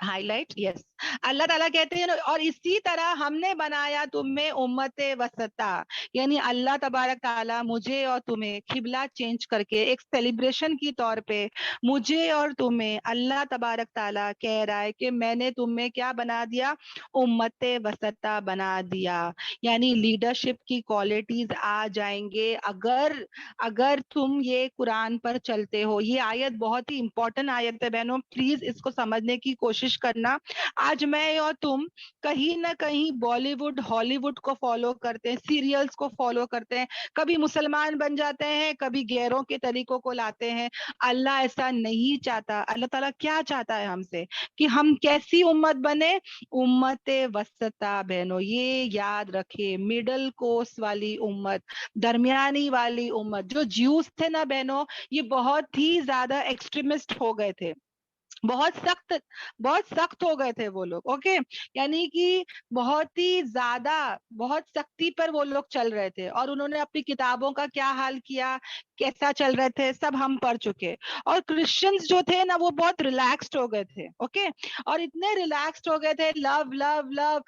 हाईलाइट. यस, अल्लाह ताला कहते हैं और इसी तरह हमने बनाया तुम में उम्मते वसता, यानी अल्लाह तबारक ताला मुझे और तुम्हें किबला चेंज करके एक सेलिब्रेशन की तौर पे मुझे और तुम्हें अल्लाह तबारक ताला कह रहा है कि मैंने तुम्हें क्या बना दिया? उम्मते वसता बना दिया. यानी लीडरशिप की क्वालिटीज आ जाएंगे अगर अगर तुम ये कुरान पर चलते हो. ये आयत बहुत ही इंपॉर्टेंट आयत है बहनों, प्लीज इसको समझने की कोशिश करना. आज मैं और तुम कहीं ना कहीं बॉलीवुड हॉलीवुड को फॉलो करते हैं, सीरियल्स को फॉलो करते हैं, कभी मुसलमान बन जाते हैं, कभी गैरों के तरीकों को लाते हैं. अल्लाह ऐसा नहीं चाहता. अल्लाह ताला क्या चाहता है हमसे? कि हम कैसी उम्मत बने? उम्मत वसता बहनों, ये याद रखे, मिडल कोर्स वाली उम्मत, दरमियानी वाली उम्मत. जो ज्यूस थे ना बहनों, ये बहुत ही ज्यादा एक्सट्रीमिस्ट हो गए थे, बहुत सख्त हो गए थे वो लोग. ओके, यानी कि बहुत सख्ती पर वो लोग चल रहे थे, और उन्होंने अपनी किताबों का क्या हाल किया, कैसा चल रहे थे, सब हम पढ़ चुके. और क्रिश्चियंस जो थे ना वो बहुत रिलैक्स्ड हो गए थे. ओके, और इतने रिलैक्स्ड हो गए थे, love love love,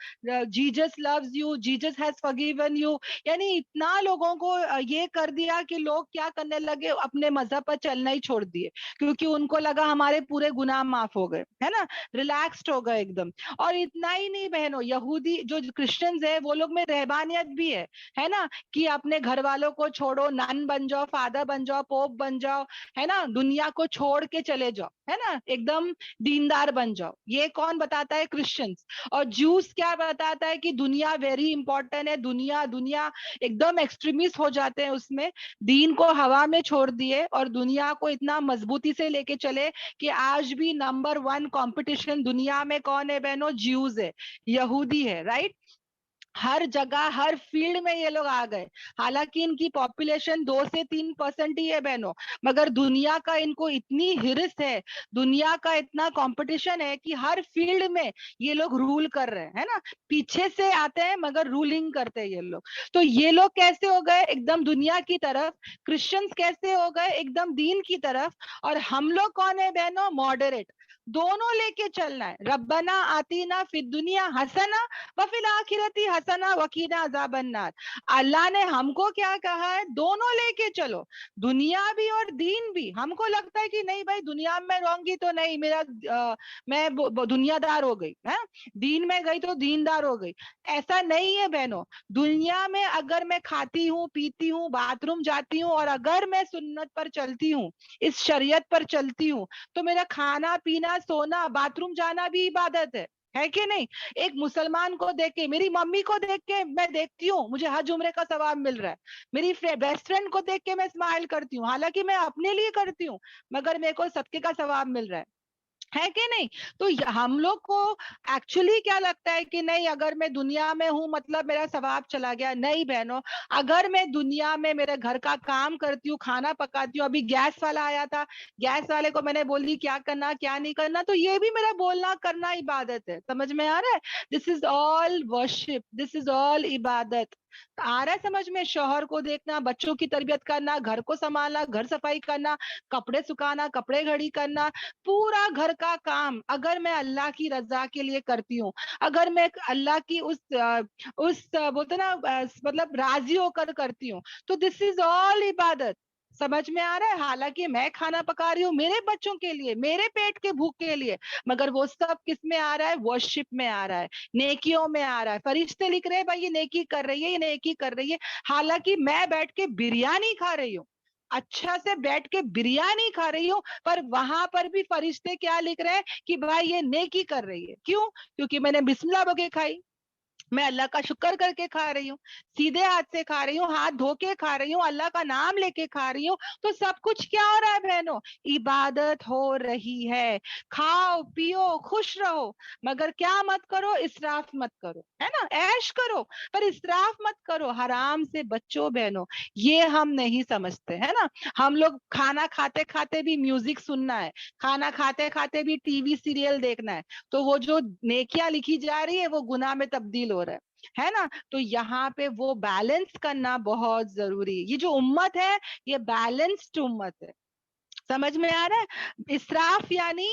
Jesus loves you, Jesus has forgiven you. यानी इतना लोगों को ये कर दिया कि लोग क्या करने लगे, अपने मजहब पर चलना ही छोड़ दिए, क्योंकि उनको लगा हमारे पूरे गुनाह माफ हो गए, है ना, रिलैक्स्ड हो गए एकदम. और इतना ही नहीं बहनों, यहूदी जो क्रिश्चियंस है वो लोग में रहबानियत भी है ना, कि अपने घर वालों को छोड़ो, नन बन जाओ, फादर बन जाओ, पोप बन जाओ, है ना, दुनिया को छोड़ के चले जाओ, है ना, एकदम दीनदार बन जाओ. ये कौन बताता है? क्रिश्चियंस. और जूस क्या बताता है? कि दुनिया वेरी इंपॉर्टेंट है, दुनिया दुनिया एकदम एक्सट्रीमिस्ट हो जाते हैं उसमें, दीन को हवा में छोड़ दिए और दुनिया को इतना मजबूती से लेके चले कि आज भी नंबर 1 कंपटीशन दुनिया में कौन है बहनों? ज्यूज है, यहूदी है. राइट, हर जगह हर फील्ड में ये लोग आ गए. हालांकि इनकी पॉपुलेशन 2 से 3% ही है बहनों, मगर दुनिया का इनको इतनी हिरिस है, दुनिया का इतना कंपटीशन है कि हर फील्ड में ये लोग रूल कर रहे हैं, है ना. पीछे से आते हैं मगर रूलिंग करते हैं ये लोग. तो ये लोग कैसे हो गए? एकदम दुनिया की तरफ. क्रिश्चियंस कैसे हो गए? एकदम दीन की तरफ. और हम लोग कौन है बहनों? मॉडरेट. दोनों लेके चलना है. रब्बना आतीना फिद दुनिया हसना वफिल आखिरती हसना वकीना अजाबन्नार. अल्लाह ने हमको क्या कहा है? दोनों लेके चलो, दुनिया भी और दीन भी. हमको लगता है कि नहीं भाई, दुनिया में रहूंगी तो नहीं, मैं दुनियादार हो गई है, दीन में गई तो दीनदार हो गई. ऐसा नहीं है बहनों. दुनिया में अगर मैं खाती हूँ, पीती हूँ, बाथरूम जाती हूँ, और अगर मैं सुन्नत पर चलती हूँ, इस शरीयत पर चलती हूँ, तो मेरा खाना पीना सोना बाथरूम जाना भी इबादत है. है कि नहीं? एक मुसलमान को देख के, मेरी मम्मी को देख के मैं देखती हूँ मुझे हज उम्रे का सवाब मिल रहा है, मेरी बेस्ट फ्रेंड को देख के मैं स्माइल करती हूँ, हालांकि मैं अपने लिए करती हूँ, मगर मेरे को सदके का सवाब मिल रहा है कि नहीं? तो हम लोग को एक्चुअली क्या लगता है कि नहीं, अगर मैं दुनिया में हूं मतलब मेरा सवाब चला गया। नहीं बहनों, अगर मैं दुनिया में मेरे घर का काम करती हूँ, खाना पकाती हूँ, अभी गैस वाला आया था, गैस वाले को मैंने बोली क्या करना क्या नहीं करना, तो ये भी मेरा बोलना करना इबादत है। समझ में आ रहा है? This is all worship, this is all इबादत। आ रहा है समझ में? शौहर को देखना, बच्चों की तरबियत करना, घर को संभालना, घर सफाई करना, कपड़े सुखाना, कपड़े घड़ी करना, पूरा घर का काम अगर मैं अल्लाह की रजा के लिए करती हूँ, अगर मैं अल्लाह की बोलते ना मतलब राजी होकर करती हूँ, तो दिस इज ऑल इबादत। समझ में आ रहा है? हालांकि मैं खाना पका रही हूँ मेरे बच्चों के लिए, मेरे पेट के भूख के लिए, मगर वो सब किस में आ रहा है? वर्शिप में आ रहा है, नेकियों में आ रहा है। फरिश्ते लिख रहे हैं भाई ये नेकी कर रही है, ये नेकी कर रही है, हालांकि मैं बैठ के बिरयानी खा रही हूँ, अच्छा से बैठ के बिरयानी खा रही हूँ, पर वहां पर भी फरिश्ते क्या लिख रहे हैं कि भाई ये नेकी कर रही है। क्यों? क्योंकि मैंने बिस्मिल्लाह बोल के खाई, मैं अल्लाह का शुक्र करके खा रही हूँ, सीधे हाथ से खा रही हूँ, हाथ धो के खा रही हूँ, अल्लाह का नाम लेके खा रही हूँ। तो सब कुछ क्या हो रहा है बहनों? इबादत हो रही है। खाओ पियो खुश रहो, मगर क्या मत करो? इसराफ मत करो, है ना? ऐश करो पर इसराफ मत करो, हराम से बच्चों बहनों। ये हम नहीं समझते, है ना? हम लोग खाना खाते खाते भी म्यूजिक सुनना है, खाना खाते खाते भी टीवी सीरियल देखना है, तो वो जो नेकियां लिखी जा रही है वो गुनाह में तब्दील हो रहा है ना? तो यहाँ पे वो बैलेंस करना बहुत जरूरी है। ये जो उम्मत है ये बैलेंस्ड उम्मत है। समझ में आ रहा है? इसराफ यानी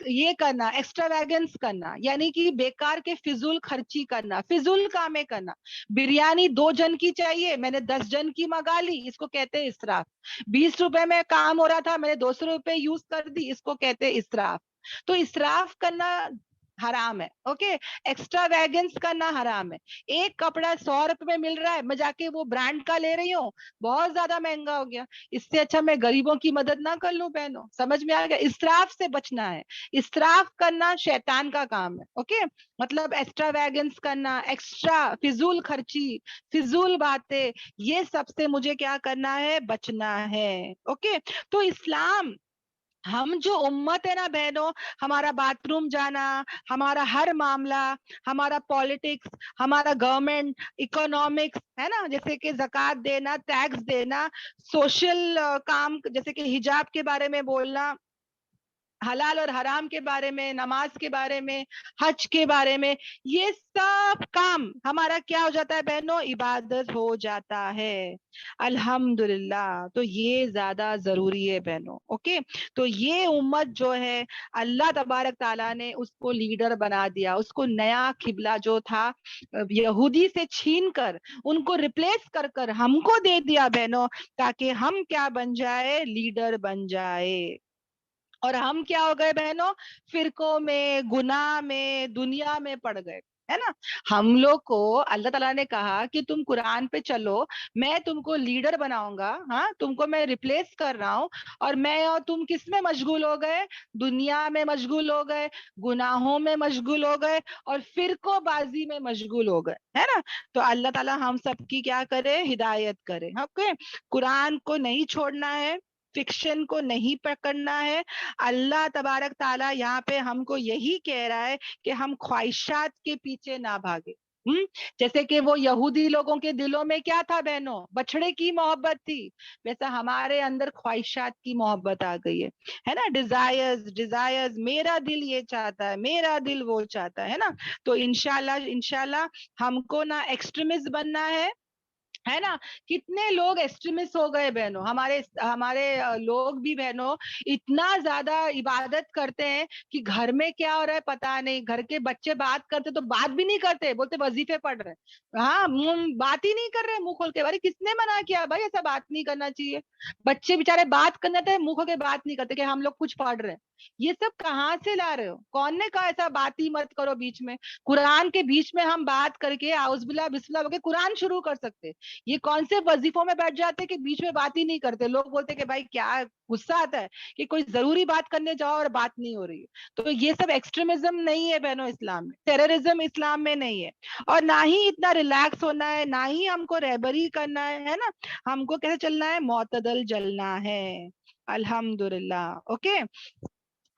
ये करना, एक्स्ट्रावैगेंस करना, यानी कि बेकार के फिजूल खर्ची करना, फिजूल कामें करना। बिरयानी 2 जन की चाहिए, मैंने 10 जन की मंगा ली, इसको कहते हैं इसराफ। 20 रुपए में काम हो रहा था, मैंने 200 रुपए यूज कर दी, इसको कहते हैं इसराफ। तो इसराफ करना हराम है, ओके? एक्स्ट्रा वैगन्स करना हराम है। एक कपड़ा 100 रुपए में मिल रहा है, मैं जाके वो ब्रांड का ले रही हूँ, बहुत ज्यादा महंगा हो गया, इससे अच्छा मैं गरीबों की मदद ना कर लूं बहनों। समझ में आ गया? इसराफ से बचना है। इसराफ करना शैतान का काम है, ओके? मतलब एक्स्ट्रा वैगन्स करना, एक्स्ट्रा फिजूल खर्ची, फिजूल बातें, ये सबसे मुझे क्या करना है? बचना है, ओके? तो इस्लाम, हम जो उम्मत है ना बहनों, हमारा बाथरूम जाना, हमारा हर मामला, हमारा पॉलिटिक्स, हमारा गवर्नमेंट, इकोनॉमिक्स, है ना, जैसे कि जक़ात देना, टैक्स देना, सोशल काम जैसे कि हिजाब के बारे में बोलना, हलाल और हराम के बारे में, नमाज के बारे में, हज के बारे में, ये सब काम हमारा क्या हो जाता है बहनों? इबादत हो जाता है। अल्हम्दुलिल्लाह। तो ये ज्यादा जरूरी है बहनों, ओके? तो ये उम्मत जो है, अल्लाह तबारक ताला ने उसको लीडर बना दिया, उसको नया किबला जो था यहूदी से छीन कर, उनको रिप्लेस कर कर हमको दे दिया बहनों, ताकि हम क्या बन जाए? लीडर बन जाए। और हम क्या हो गए बहनों? फिरकों में, गुनाह में, दुनिया में पड़ गए, है ना? हम लोग को अल्लाह ताला ने कहा कि तुम कुरान पे चलो, मैं तुमको लीडर बनाऊंगा, हाँ, तुमको मैं रिप्लेस कर रहा हूँ। और मैं और तुम किस में मशगूल हो गए? दुनिया में मशगूल हो गए, गुनाहों में मशगूल हो गए, और फिरकोबाजी में मशगूल हो गए, है ना? तो अल्लाह ताला हम सबकी क्या करे? हिदायत करे, ओके? कुरान को नहीं छोड़ना है, फिक्शन को नहीं पकड़ना है। अल्लाह तबारक ताला यहाँ पे हमको यही कह रहा है कि हम ख्वाहिशात के पीछे ना भागे। जैसे कि वो यहूदी लोगों के दिलों में क्या था बहनों? बछड़े की मोहब्बत थी, वैसा हमारे अंदर ख्वाहिशात की मोहब्बत आ गई है ना? डिजायर्स, डिजायर्स, मेरा दिल ये चाहता है, मेरा दिल वो चाहता है ना? तो इंशाल्लाह इंशाल्लाह हमको ना एक्सट्रीमिस्ट बनना है ना? कितने लोग एक्सट्रीमिस्ट हो गए बहनों, हमारे हमारे लोग भी बहनों इतना ज्यादा इबादत करते हैं कि घर में क्या हो रहा है पता नहीं, घर के बच्चे बात करते तो बात भी नहीं करते, बोलते वजीफे पढ़ रहे हैं। हाँ, बात ही नहीं कर रहे मुंह खोल के। भाई किसने मना किया भाई ऐसा बात नहीं करना चाहिए? बच्चे बेचारे बात करना थे, मुंह खोल के बात नहीं करते कि हम लोग कुछ पढ़ रहे हैं। ये सब कहाँ से ला रहे हो? कौन ने कहा ऐसा बात ही मत करो बीच में? कुरान के बीच में हम बात करके आउज़ बिल्ला बिस्मिल्लाह बोल के कुरान शुरू कर सकते हैं। یہ کون سے وظیفوں میں بیٹھ جاتے کہ بیچ میں بات ہی نہیں کرتے. لوگ بولتے کہ بھائی کیا غصہ آتا ہے کہ کوئی ضروری بات کرنے جاؤ اور بات نہیں ہو رہی ہے. تو یہ سب ایکسٹریمزم نہیں ہے بہنوں اسلام میں, ٹیررزم اسلام میں نہیں ہے. اور نہ ہی اتنا ریلیکس ہونا ہے, نہ ہی ہم کو رہبری کرنا ہے نا. ہم کو کیسے چلنا ہے, معتدل چلنا ہے. الحمدللہ. اوکے.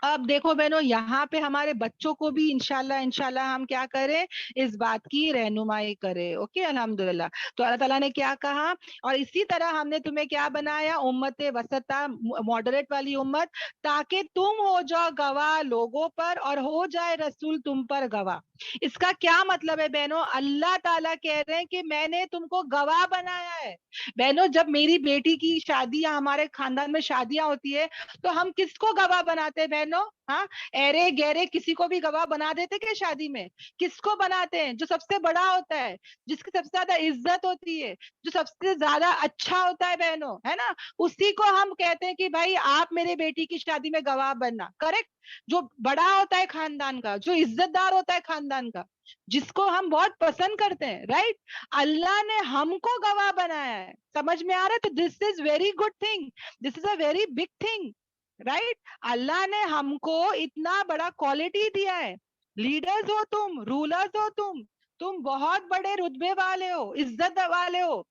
اب دیکھو بہنوں یہاں پہ ہمارے بچوں کو بھی انشاءاللہ ہم کیا کریں, اس بات کی رہنمائی کرے. اوکے الحمدللہ. تو اللہ تعالیٰ نے کیا کہا, اور اسی طرح ہم نے تمہیں کیا بنایا, امت وسطا, ماڈریٹ والی امت, تاکہ تم ہو جاؤ گواہ لوگوں پر اور ہو جائے رسول تم پر گواہ. اس کا کیا مطلب ہے بہنوں, اللہ تعالیٰ کہہ رہے ہیں کہ میں نے تم کو گواہ بنایا ہے. بہنوں جب میری بیٹی کی شادی یا ہمارے خاندان میں شادیاں ہوتی ہے تو ہم کس کو گواہ بناتے ہیں بہنوں؟ ہاں, ایرے گہرے کسی کو بھی گواہ بنا دیتے کہ شادی میں؟ کس کو بناتے ہیں؟ جو سب سے بڑا ہوتا ہے, جس کی سب سے زیادہ عزت ہوتی ہے, جو سب سے زیادہ اچھا ہوتا ہے بہنوں, ہے نا, اسی کو ہم کہتے ہیں کہ بھائی آپ میرے بیٹی کی شادی میں گواہ بننا. کریکٹ. جو بڑا ہوتا ہے خاندان کا, جو عزت دار ہوتا ہے خاندان کا, جس کو ہم بہت پسند کرتے ہیں, رائٹ. اللہ نے ہم کو گواہ بنایا ہے. سمجھ میں آ رہا ہے؟ تو this is very good thing, this is a very big thing, right. اللہ نے ہم کو اتنا بڑا کوالٹی دیا ہے. لیڈرز ہو تم, رولرز ہو تم بہت بڑے رتبے والے ہو, عزت والے ہو,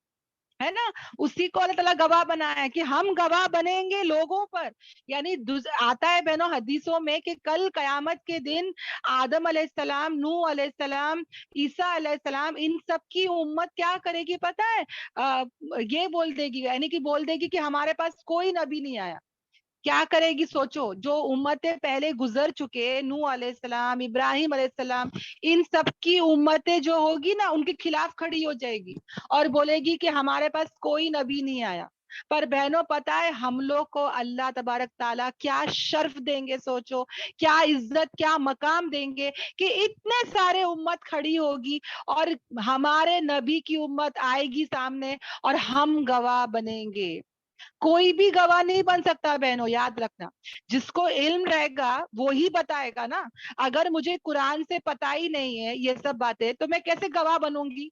ہے نا. اسی کو اللہ تعالیٰ گواہ بنایا ہے کہ ہم گواہ بنیں گے لوگوں پر. یعنی آتا ہے بہنوں حدیثوں میں کہ کل قیامت کے دن آدم علیہ السلام, نوح علیہ السلام, عیسیٰ علیہ السلام, ان سب کی امت کیا کرے گی پتا ہے؟ یہ بول دے گی, یعنی کہ بول دے گی کہ ہمارے پاس کوئی نبی نہیں آیا. کیا کرے گی سوچو, جو امتیں پہلے گزر چکے, نوح علیہ السلام, ابراہیم علیہ السلام, ان سب کی امتیں جو ہوگی نا ان کے خلاف کھڑی ہو جائے گی اور بولے گی کہ ہمارے پاس کوئی نبی نہیں آیا. پر بہنوں پتا ہے ہم لوگ کو اللہ تبارک تعالیٰ کیا شرف دیں گے, سوچو کیا عزت, کیا مقام دیں گے کہ اتنے سارے امت کھڑی ہوگی اور ہمارے نبی کی امت آئے گی سامنے اور ہم گواہ بنیں گے. کوئی بھی گواہ نہیں بن سکتا بہنوں, یاد رکھنا. جس کو علم رہے گا وہی بتائے گا نا. اگر مجھے قرآن سے پتا ہی نہیں ہے یہ سب باتیں تو میں کیسے گواہ بنوں گی؟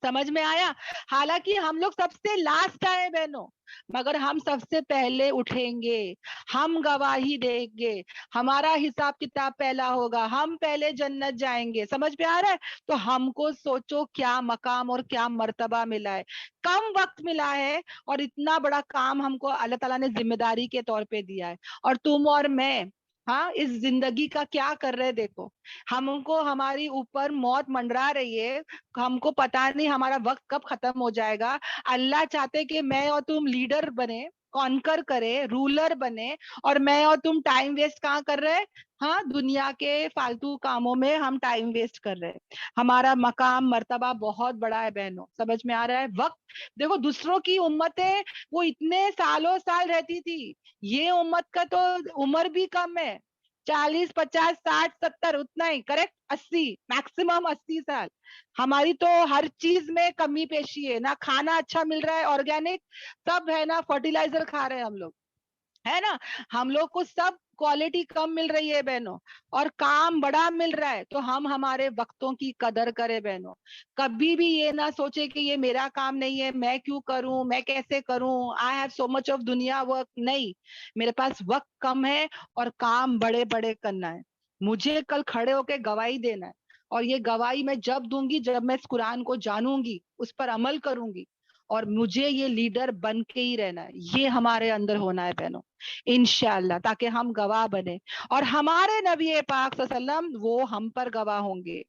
سمجھ میں آیا؟ حالانکہ ہم لوگ سب سے لاسٹ آئے بہنوں, مگر ہم سب سے پہلے اٹھیں گے, ہم گواہی دیں گے, ہمارا حساب کتاب پہلا ہوگا, ہم پہلے جنت جائیں گے. سمجھ میں آ رہا ہے؟ تو ہم کو سوچو کیا مقام اور کیا مرتبہ ملا ہے, کم وقت ملا ہے اور اتنا بڑا کام ہم کو اللہ تعالیٰ نے ذمہ داری کے طور پہ دیا ہے. اور تم اور میں ہاں اس زندگی کا کیا کر رہے دیکھو, ہم کو ہماری اوپر موت منڈرا رہی ہے, ہم کو پتا نہیں ہمارا وقت کب ختم ہو جائے گا. اللہ چاہتے کہ میں اور تم لیڈر بنے, کانکر کرے, رولر بنے, اور میں اور تم ٹائم ویسٹ کہاں کر رہے, ہاں دنیا کے فالتو کاموں میں ہم ٹائم ویسٹ کر رہے. ہمارا مقام مرتبہ بہت بڑا ہے بہنوں, سمجھ میں آ رہا ہے؟ وقت دیکھو, دوسروں کی امتیں وہ اتنے سالوں سال رہتی تھی, یہ امت کا تو عمر بھی کم ہے, 40, 50, 60, 70 اتنا ہی, کریکٹ, 80, میکسیمم 80 سال. ہماری تو ہر چیز میں کمی پیشی ہے, نہ کھانا اچھا مل رہا ہے آرگینک, سب ہے نا فرٹیلائزر کھا رہے ہیں ہم لوگ, ہے نا. ہم لوگ کو سب کوالٹی کم مل رہی ہے بہنوں, اور کام بڑا مل رہا ہے. تو ہم ہمارے وقتوں کی قدر کریں بہنوں. کبھی بھی یہ نہ سوچے کہ یہ میرا کام نہیں ہے, میں کیوں کروں, میں کیسے کروں, I have so much of دنیا ورک. نہیں, میرے پاس وقت کم ہے اور کام بڑے بڑے کرنا ہے. مجھے کل کھڑے ہو کے گواہی دینا ہے, اور یہ گواہی میں جب دوں گی جب میں اس قرآن کو جانوں گی, اس پر عمل کروں گی, اور مجھے یہ لیڈر بن کے ہی رہنا ہے. یہ ہمارے اندر ہونا ہے بہنوں انشاءاللہ, تاکہ ہم گواہ بنے اور ہمارے نبی پاک صلی اللہ علیہ وسلم وہ ہم پر گواہ ہوں گے.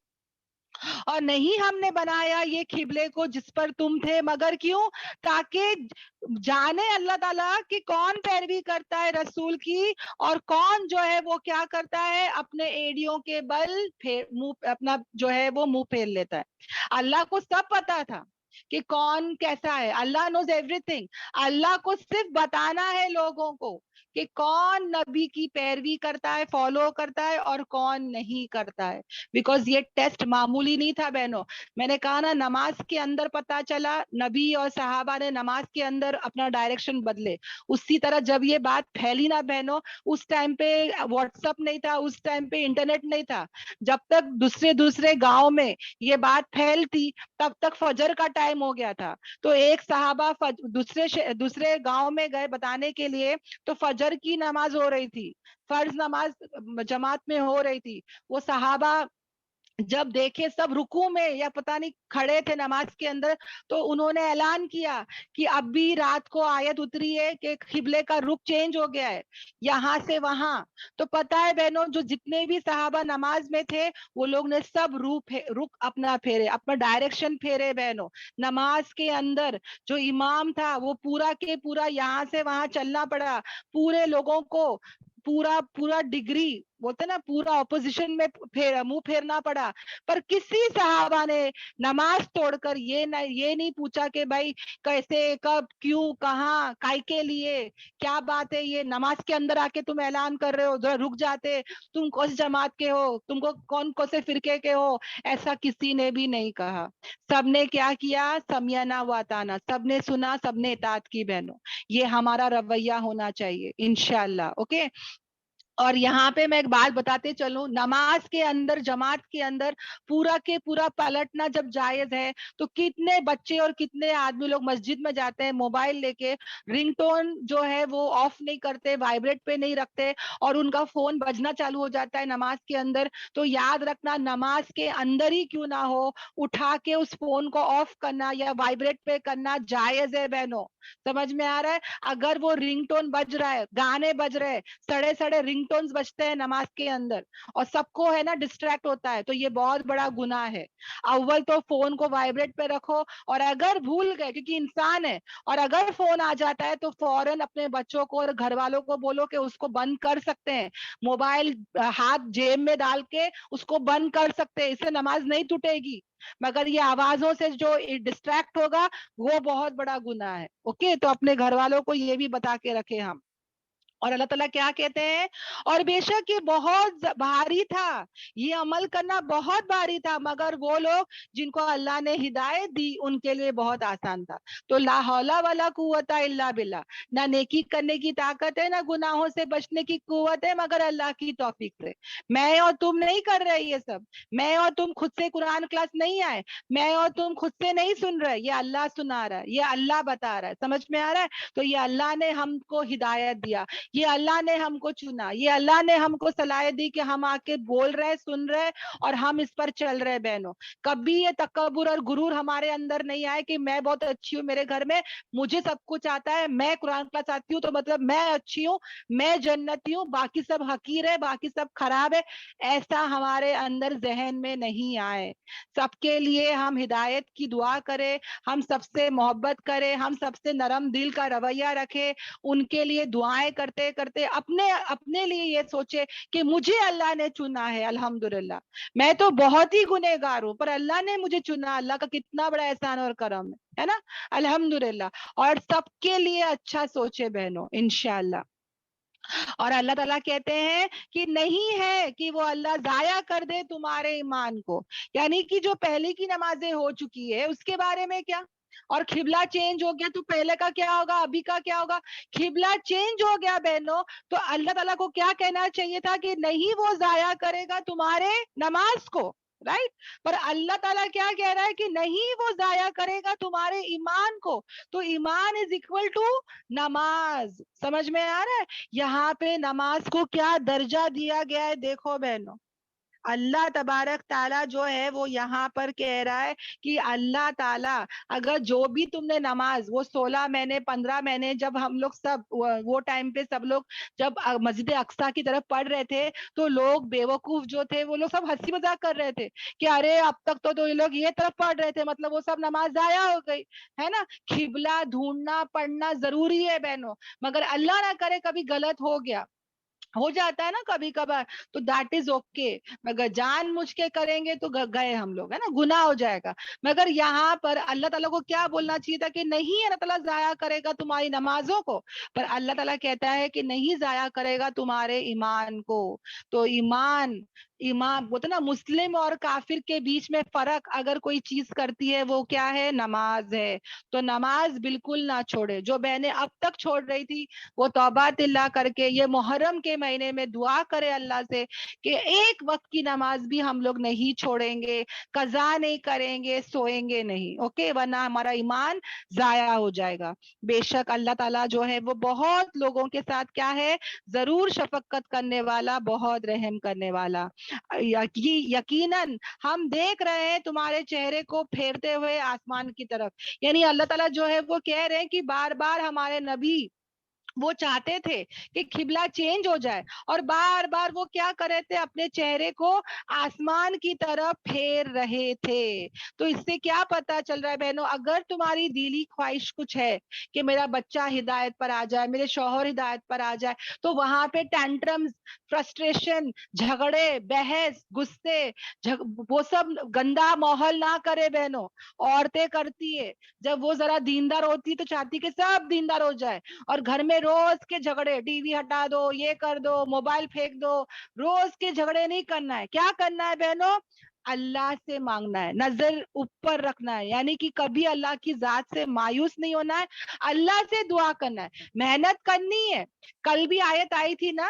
اور نہیں ہم نے بنایا یہ قبلے کو جس پر تم تھے, مگر کیوں؟ تاکہ جانے اللہ تعالیٰ کہ کون پیروی کرتا ہے رسول کی, اور کون جو ہے وہ کیا کرتا ہے, اپنے ایڑیوں کے بل منہ اپنا جو ہے وہ منہ پھیر لیتا ہے. اللہ کو سب پتا تھا کہ کون کیسا ہے, اللہ نوز ایوری تھنگ. اللہ کو صرف بتانا ہے لوگوں کو کہ کون نبی کی پیروی کرتا ہے, فالو کرتا ہے, اور کون نہیں کرتا ہے. بیکاز یہ ٹیسٹ معمولی نہیں تھا بہنوں. میں نے کہا نا, نماز کے اندر پتا چلا نبی اور صحابہ نے نماز کے اندر اپنا ڈائریکشن بدلے. اسی طرح جب یہ بات پھیلی نا بہنوں, اس ٹائم پہ واٹس ایپ نہیں تھا, اس ٹائم پہ انٹرنیٹ نہیں تھا, جب تک دوسرے گاؤں میں یہ بات پھیلتی تب تک فجر کا ٹائم ٹائم ہو گیا تھا. تو ایک صحابہ دوسرے گاؤں میں گئے بتانے کے لیے, تو فجر کی نماز ہو رہی تھی, فرض نماز جماعت میں ہو رہی تھی. وہ صحابہ جب دیکھے سب رکوع میں یا پتہ نہیں کھڑے تھے نماز کے اندر, تو انہوں نے اعلان کیا کہ اب بھی رات کو آیت اتری ہے کہ قبلے کا رخ چینج ہو گیا ہے یہاں سے وہاں. تو پتہ ہے بہنوں, جو جتنے بھی صحابہ نماز میں تھے وہ لوگ نے سب رخ اپنا پھیرے, اپنا ڈائریکشن پھیرے بہنوں. نماز کے اندر جو امام تھا وہ پورا کے پورا یہاں سے وہاں چلنا پڑا, پورے لوگوں کو پورا ڈگری بولتے نا پورا اپوزیشن میں منہ پھیرنا پڑا. پر کسی صحابہ نے نماز توڑ کر یہ نہیں پوچھا کہ بھائی کیسے, کب, کیوں, کہاں, کائی کے لیے, کیا بات ہے, یہ نماز کے اندر آ کے تم اعلان کر رہے ہو, ذرا رک جاتے, تم کون جماعت کے ہو, تم کو کون سے فرقے کے ہو. ایسا کسی نے بھی نہیں کہا. سب نے کیا کیا, سمیعنا و اطعنا, سب نے سنا, سب نے اطاعت کی بہنوں. یہ ہمارا رویہ ہونا چاہیے انشاءاللہ. اوکے. اور یہاں پہ میں ایک بات بتاتے چلوں, نماز کے اندر جماعت کے اندر پورا کے پورا پلٹنا جب جائز ہے, تو کتنے بچے اور کتنے آدمی لوگ مسجد میں جاتے ہیں موبائل لے کے, رنگ ٹون جو ہے وہ آف نہیں کرتے, وائبریٹ پہ نہیں رکھتے, اور ان کا فون بجنا چالو ہو جاتا ہے نماز کے اندر. تو یاد رکھنا, نماز کے اندر ہی کیوں نہ ہو, اٹھا کے اس فون کو آف کرنا یا وائبریٹ پہ کرنا جائز ہے بہنوں. سمجھ میں آ رہا ہے؟ اگر وہ رنگ ٹون بج رہا ہے, گانے بج رہے, سڑے سڑے رنگ ٹونز بجتے ہیں نماز کے اندر, اور سب کو ہے نا ڈسٹریکٹ ہوتا ہے, تو یہ بہت بڑا گناہ ہے. اول تو فون کو وائبریٹ پہ رکھو, اور اگر بھول گئے, کیونکہ انسان ہے, اور اگر فون آ جاتا ہے تو فوراً اپنے بچوں کو اور گھر والوں کو بولو کہ اس کو بند کر سکتے ہیں. موبائل ہاتھ جیب میں ڈال کے اس کو بند کر سکتے ہیں, اس سے نماز نہیں ٹوٹے گی, مگر یہ آوازوں سے جو ڈسٹریکٹ ہوگا وہ بہت بڑا گناہ ہے. اوکے, تو اپنے گھر والوں کو یہ بھی بتا کے رکھے ہم. اور اللہ تعالیٰ کیا کہتے ہیں, اور بے شک یہ بہت بھاری تھا, یہ عمل کرنا بہت بھاری تھا, مگر وہ لوگ جن کو اللہ نے ہدایت دی ان کے لیے بہت آسان تھا. تو لا حول ولا قوت الا باللہ, نہ نیکی کرنے کی طاقت ہے, نہ گناہوں سے بچنے کی قوت ہے, مگر اللہ کی توفیق سے. میں اور تم نہیں کر رہے یہ سب, میں اور تم خود سے قرآن کلاس نہیں آئے, میں اور تم خود سے نہیں سن رہے, یہ اللہ سنا رہا ہے, یہ اللہ بتا رہا ہے. سمجھ میں آ رہا ہے؟ تو یہ اللہ نے ہم کو ہدایت دیا, یہ اللہ نے ہم کو چنا, یہ اللہ نے ہم کو صلاحیت دی کہ ہم آ کے بول رہے, سن رہے, اور ہم اس پر چل رہے بہنوں. کبھی یہ تکبر اور غرور ہمارے اندر نہیں آئے کہ میں بہت اچھی ہوں, میرے گھر میں مجھے سب کچھ آتا ہے, میں قرآن کلاس آتی ہوں تو مطلب میں اچھی ہوں, میں جنتی ہوں, باقی سب حقیر ہے, باقی سب خراب ہے. ایسا ہمارے اندر ذہن میں نہیں آئے. سب کے لیے ہم ہدایت کی دعا کریں, ہم سب سے محبت کریں, ہم سب سے نرم دل کا رویہ رکھے, ان کے لیے دعائیں کرتے کرتے اپنے لیے یہ سوچے کہ مجھے اللہ نے چنا ہے. الحمدللہ, میں تو بہت ہی گنہگار ہوں, پر اللہ نے مجھے چنا, اللہ کا کتنا بڑا احسان اور کرم ہے نا. الحمدللہ. اور سب کے لیے اچھا سوچے بہنوں انشاءاللہ. اور اللہ تعالیٰ کہتے ہیں کہ نہیں ہے کہ وہ اللہ ضائع کر دے تمہارے ایمان کو, یعنی کہ جو پہلے کی نمازیں ہو چکی ہے اس کے بارے میں کیا, اور قبلہ چینج ہو گیا تو پہلے کا کیا ہوگا, ابھی کا کیا ہوگا. قبلہ چینج ہو گیا بہنوں, تو اللہ تعالیٰ کو کیا کہنا چاہیے تھا کہ نہیں وہ ضائع کرے گا تمہارے نماز کو, رائٹ. پر اللہ تعالیٰ کیا کہہ رہا ہے کہ نہیں وہ ضائع کرے گا تمہارے ایمان کو. تو ایمان از اکول ٹو نماز. سمجھ میں آ رہا ہے؟ یہاں پہ نماز کو کیا درجہ دیا گیا ہے دیکھو بہنوں. اللہ تبارک تعالیٰ جو ہے وہ یہاں پر کہہ رہا ہے کہ اللہ تعالیٰ اگر جو بھی تم نے نماز وہ 16 مہینے 15 مہینے جب ہم لوگ سب وہ ٹائم پہ سب لوگ جب مسجد اقصیٰ کی طرف پڑھ رہے تھے, تو لوگ بیوقوف جو تھے وہ لوگ سب ہنسی مذاق کر رہے تھے کہ ارے اب تک تو یہ لوگ یہ طرف پڑھ رہے تھے, مطلب وہ سب نماز ضائع ہو گئی ہے نا. قبلہ ڈھونڈنا پڑھنا ضروری ہے بہنوں, مگر اللہ نہ کرے کبھی غلط ہو گیا, ہو جاتا ہے نا کبھی کبھار, تو دیٹ از اوکے. مگر جان مجھ کے کریں گے تو گئے ہم لوگ, ہے نا, گناہ ہو جائے گا. مگر یہاں پر اللہ تعالیٰ کو کیا بولنا چاہیے تھا کہ نہیں اللہ تعالیٰ ضائع کرے گا تمہاری نمازوں کو, پر اللہ تعالیٰ کہتا ہے کہ نہیں ضائع کرے گا تمہارے ایمان کو. تو ایمان इमाम बोलते ना, मुस्लिम और काफिर के बीच में फर्क अगर कोई चीज करती है वो क्या है, नमाज है। तो नमाज बिल्कुल ना छोड़े। जो बहनें अब तक छोड़ रही थी वो तौबा तिल्ला करके ये मुहर्रम के महीने में दुआ करे अल्लाह से कि एक वक्त की नमाज भी हम लोग नहीं छोड़ेंगे, कजा नहीं करेंगे, सोएंगे नहीं, ओके, वरना हमारा ईमान जाया हो जाएगा। बेशक अल्लाह ताला जो है वो बहुत लोगों के साथ क्या है, जरूर शफकत करने वाला, बहुत रहम करने वाला। यकीनन हम देख रहे हैं तुम्हारे चेहरे को फेरते हुए आसमान की तरफ। यानी अल्लाह ताला जो है वो कह रहे हैं कि बार बार हमारे नबी वो चाहते थे कि किबला चेंज हो जाए, और बार बार वो क्या कर रहे थे, अपने चेहरे को आसमान की तरफ फेर रहे थे। तो इससे क्या पता चल रहा है बहनों, अगर तुम्हारी दिली ख्वाहिश कुछ है कि मेरा बच्चा हिदायत पर आ जाए, मेरे शौहर हिदायत पर आ जाए, तो वहां पे टेंट्रम्स, फ्रस्ट्रेशन, झगड़े, बहस, गुस्से, वो सब गंदा माहौल ना करे बहनों। औरतें करती है, जब वो जरा दीनदार होती है तो चाहती कि सब दीनदार हो जाए, और घर में रोज के झगड़े, टीवी हटा दो, ये कर दो, मोबाइल फेंक दो। रोज के झगड़े नहीं करना है। क्या करना है बहनों, अल्लाह से मांगना है, नजर ऊपर रखना है, यानी कि कभी अल्लाह की जात से मायूस नहीं होना है, अल्लाह से दुआ करना है, मेहनत करनी है। कल भी आयत आई थी ना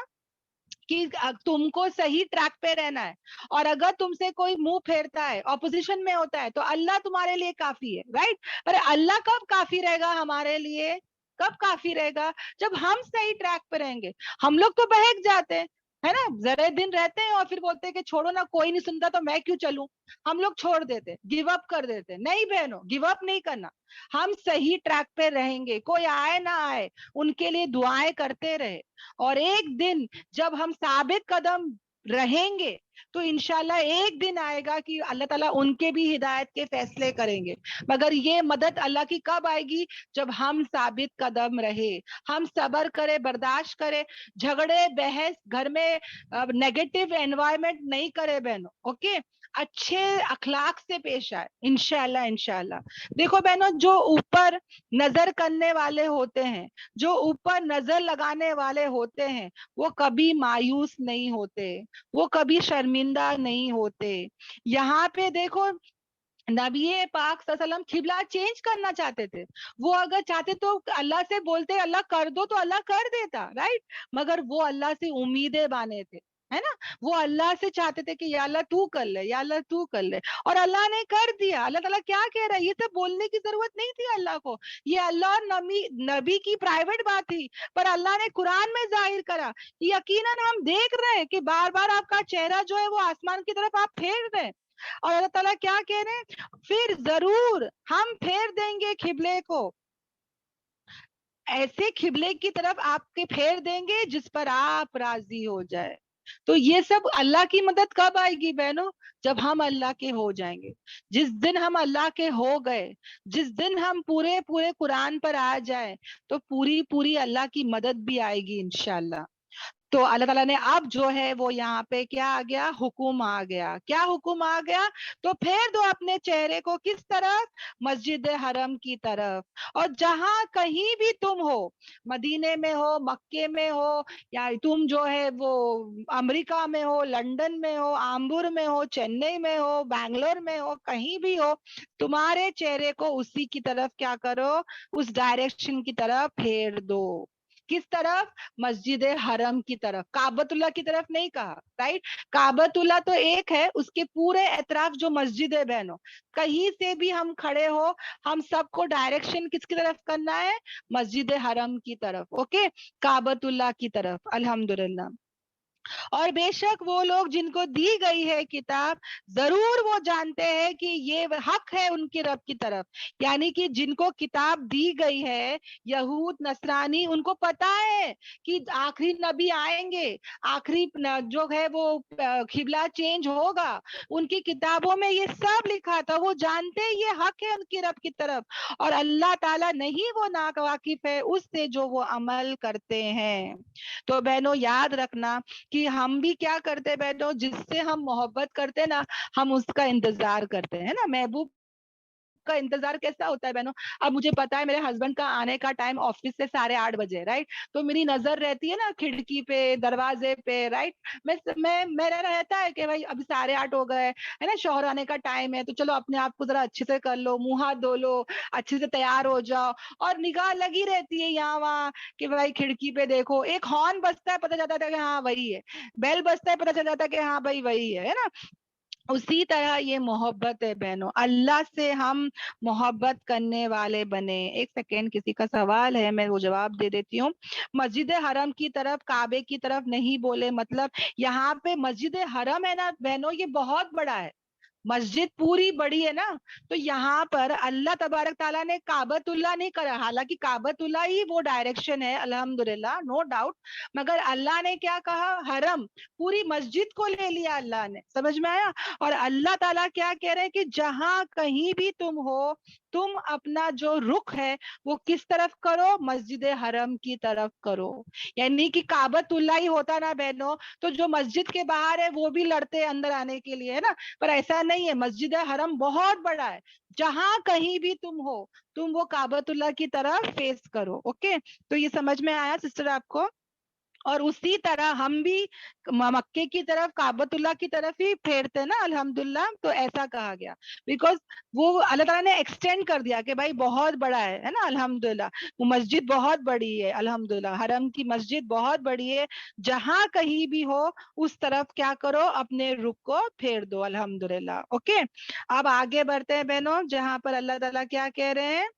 कि तुमको सही ट्रैक पे रहना है, और अगर तुमसे कोई मुंह फेरता है, ऑपोजिशन में होता है, तो अल्लाह तुम्हारे लिए काफी है, राइट। पर अल्लाह कब काफी रहेगा हमारे लिए, कब काफी रहेगा, जब हम सही ट्रैक पे रहेंगे। हम लोग तो बहक जाते हैं, है ना, जरा दिन रहते हैं और फिर बोलते हैं कि छोड़ो ना, कोई नहीं सुनता तो मैं क्यों चलूं। हम लोग छोड़ देते, गिव अप कर देते। नहीं बहनों, गिव अप नहीं करना। हम सही ट्रैक पे रहेंगे, कोई आए ना आए, उनके लिए दुआएं करते रहे। और एक दिन जब हम साबित कदम रहेंगे तो इंशाल्लाह एक दिन आएगा कि अल्लाह ताला उनके भी हिदायत के फैसले करेंगे। मगर ये मदद अल्लाह की कब आएगी, जब हम साबित कदम रहे, हम सब्र करे, बर्दाश्त करे, झगड़े, बहस, घर में नेगेटिव एनवायरनमेंट नहीं करे बहनों, ओके, अच्छे अखलाक से पेश आए, इंशाल्लाह इंशाल्लाह। देखो बहनों, जो ऊपर नजर करने वाले होते हैं, जो ऊपर नजर लगाने वाले होते हैं, वो कभी मायूस नहीं होते, वो कभी शर्मिंदा नहीं होते। यहाँ पे देखो, नबी पाक सल्लल्लाहु अलैहि वसल्लम किबला चेंज करना चाहते थे। वो अगर चाहते तो अल्लाह से बोलते, अल्लाह कर दो, तो अल्लाह कर देता, राइट। मगर वो अल्लाह से उम्मीदें बाने थे, है ना। वो अल्लाह से चाहते थे कि या अल्लाह तू कर ले, या अल्लाह तू कर ले, और अल्लाह ने कर दिया। अल्लाह ताला क्या कह रहा है, ये सब बोलने की जरूरत नहीं थी अल्लाह को, ये अल्लाह और नबी की प्राइवेट बात थी, पर अल्लाह ने कुरान में जाहिर करा। यकीनन हम देख रहे हैं कि बार बार आपका चेहरा जो है वो आसमान की तरफ आप फेर रहे हैं, और अल्लाह ताला क्या कह रहे हैं, फिर जरूर हम फेर देंगे खिबले को, ऐसे खिबले की तरफ आपके फेर देंगे जिस पर आप राजी हो जाए। तो ये सब अल्लाह की मदद कब आएगी बहनों, जब हम अल्लाह के हो जाएंगे। जिस दिन हम अल्लाह के हो गए, जिस दिन हम पूरे पूरे कुरान पर आ जाए, तो पूरी पूरी अल्लाह की मदद भी आएगी इंशाल्लाह। तो अल्लाह ताला ने अब जो है वो यहाँ पे क्या आ गया, हुक्म आ गया। क्या हुक्म आ गया, तो फेर दो अपने चेहरे को किस तरफ, मस्जिद हरम की तरफ। और जहां कहीं भी तुम हो, मदीने में हो, मक्के में हो, या तुम जो है वो अमेरिका में हो, लंदन में हो, आम्बुर में हो, चेन्नई में हो, बैंगलोर में हो, कहीं भी हो, तुम्हारे चेहरे को उसी की तरफ क्या करो, उस डायरेक्शन की तरफ फेर दो। किस तरफ, मस्जिद हरम की तरफ, काबतुल्ला की तरफ नहीं कहा, राइट। काबतुल्ला तो एक है, उसके पूरे एतराफ जो मस्जिद है बहनों, कहीं से भी हम खड़े हो, हम सबको डायरेक्शन किसकी तरफ करना है, मस्जिद हरम की तरफ, ओके, काबतुल्ला की तरफ, अल्हम्दुलिल्लाह। और बेशक वो लोग जिनको दी गई है किताब, जरूर वो जानते हैं कि ये हक है उनके रब की तरफ। यानी कि जिनको किताब दी गई है, यहूद नसरानी, उनको पता है कि आखिरी नबी आएंगे, आखिरी जो है वो खिबला चेंज होगा, उनकी किताबों में ये सब लिखा था। वो जानते हैं ये हक है उनकी रब की तरफ, और अल्लाह ताला नहीं वो नावाकिफ है उससे जो वो अमल करते हैं। तो बहनों याद रखना कि हम भी क्या करते हैं बहनों, जिससे हम मोहब्बत करते हैं ना, हम उसका इंतजार करते हैं ना। महबूब का इंतजार कैसा होता है बहनों। अब मुझे पता है मेरे हस्बैंड का आने का टाइम ऑफिस से 8:30 बजे, राइट। तो मेरी नजर रहती है ना खिड़की पे, दरवाजे पे, राइट। मेरा रहता है कि भाई अभी 8:30 हो गए है ना, शौहर आने का टाइम है, तो चलो अपने आप को जरा अच्छे से कर लो, मुंह हाथ धो लो, अच्छे से तैयार हो जाओ। और निगाह लगी रहती है यहाँ वहाँ कि भाई खिड़की पे देखो, एक हॉर्न बजता है, पता चलता है कि हाँ वही है, बेल बजता है, पता चल जाता है कि हाँ भाई वही है ना। उसी तरह ये मोहब्बत है बहनों, अल्लाह से हम मोहब्बत करने वाले बने। एक सेकेंड, किसी का सवाल है, मैं वो जवाब दे देती हूँ। मस्जिद हरम की तरफ, काबे की तरफ नहीं बोले, मतलब यहाँ पे मस्जिद हरम है ना बहनों, ये बहुत बड़ा है, मस्जिद पूरी बड़ी है ना। तो यहाँ पर अल्लाह तबारक ताला ने काबतुल्ला नहीं करा, हालांकि काबतुल्ला ही वो डायरेक्शन है अल्हम्दुलिल्लाह, नो डाउट, मगर अल्लाह ने क्या कहा, हरम, पूरी मस्जिद को ले लिया अल्लाह ने, समझ में आया। और अल्लाह ताला क्या कह रहे हैं कि जहां कहीं भी तुम हो, तुम अपना जो रुख है वो किस तरफ करो, मस्जिद हरम की तरफ करो। यानी कि काबतुल्ला ही होता ना बहनों, तो जो मस्जिद के बाहर है वो भी लड़ते अंदर आने के लिए, है ना। पर ऐसा नहीं है, मस्जिद हरम बहुत बड़ा है, जहां कहीं भी तुम हो, तुम वो काबतुल्ला की तरफ फेस करो। ओके, तो ये समझ में आया सिस्टर आपको। और उसी तरह हम भी मक्के की तरफ, काबतुल्ला की तरफ ही फेरते हैं ना अल्हम्दुलिल्लाह, तो ऐसा कहा गया। बिकॉज वो अल्लाह ताला ने एक्सटेंड कर दिया कि भाई बहुत बड़ा है ना अल्हम्दुलिल्लाह, वो मस्जिद बहुत बड़ी है अल्हम्दुलिल्लाह, हरम की मस्जिद बहुत बड़ी है, जहां कहीं भी हो उस तरफ क्या करो, अपने रुख को फेर दो अल्हम्दुलिल्लाह। ओके, अब आगे बढ़ते हैं बहनों, जहां पर अल्लाह ताला क्या कह रहे हैं,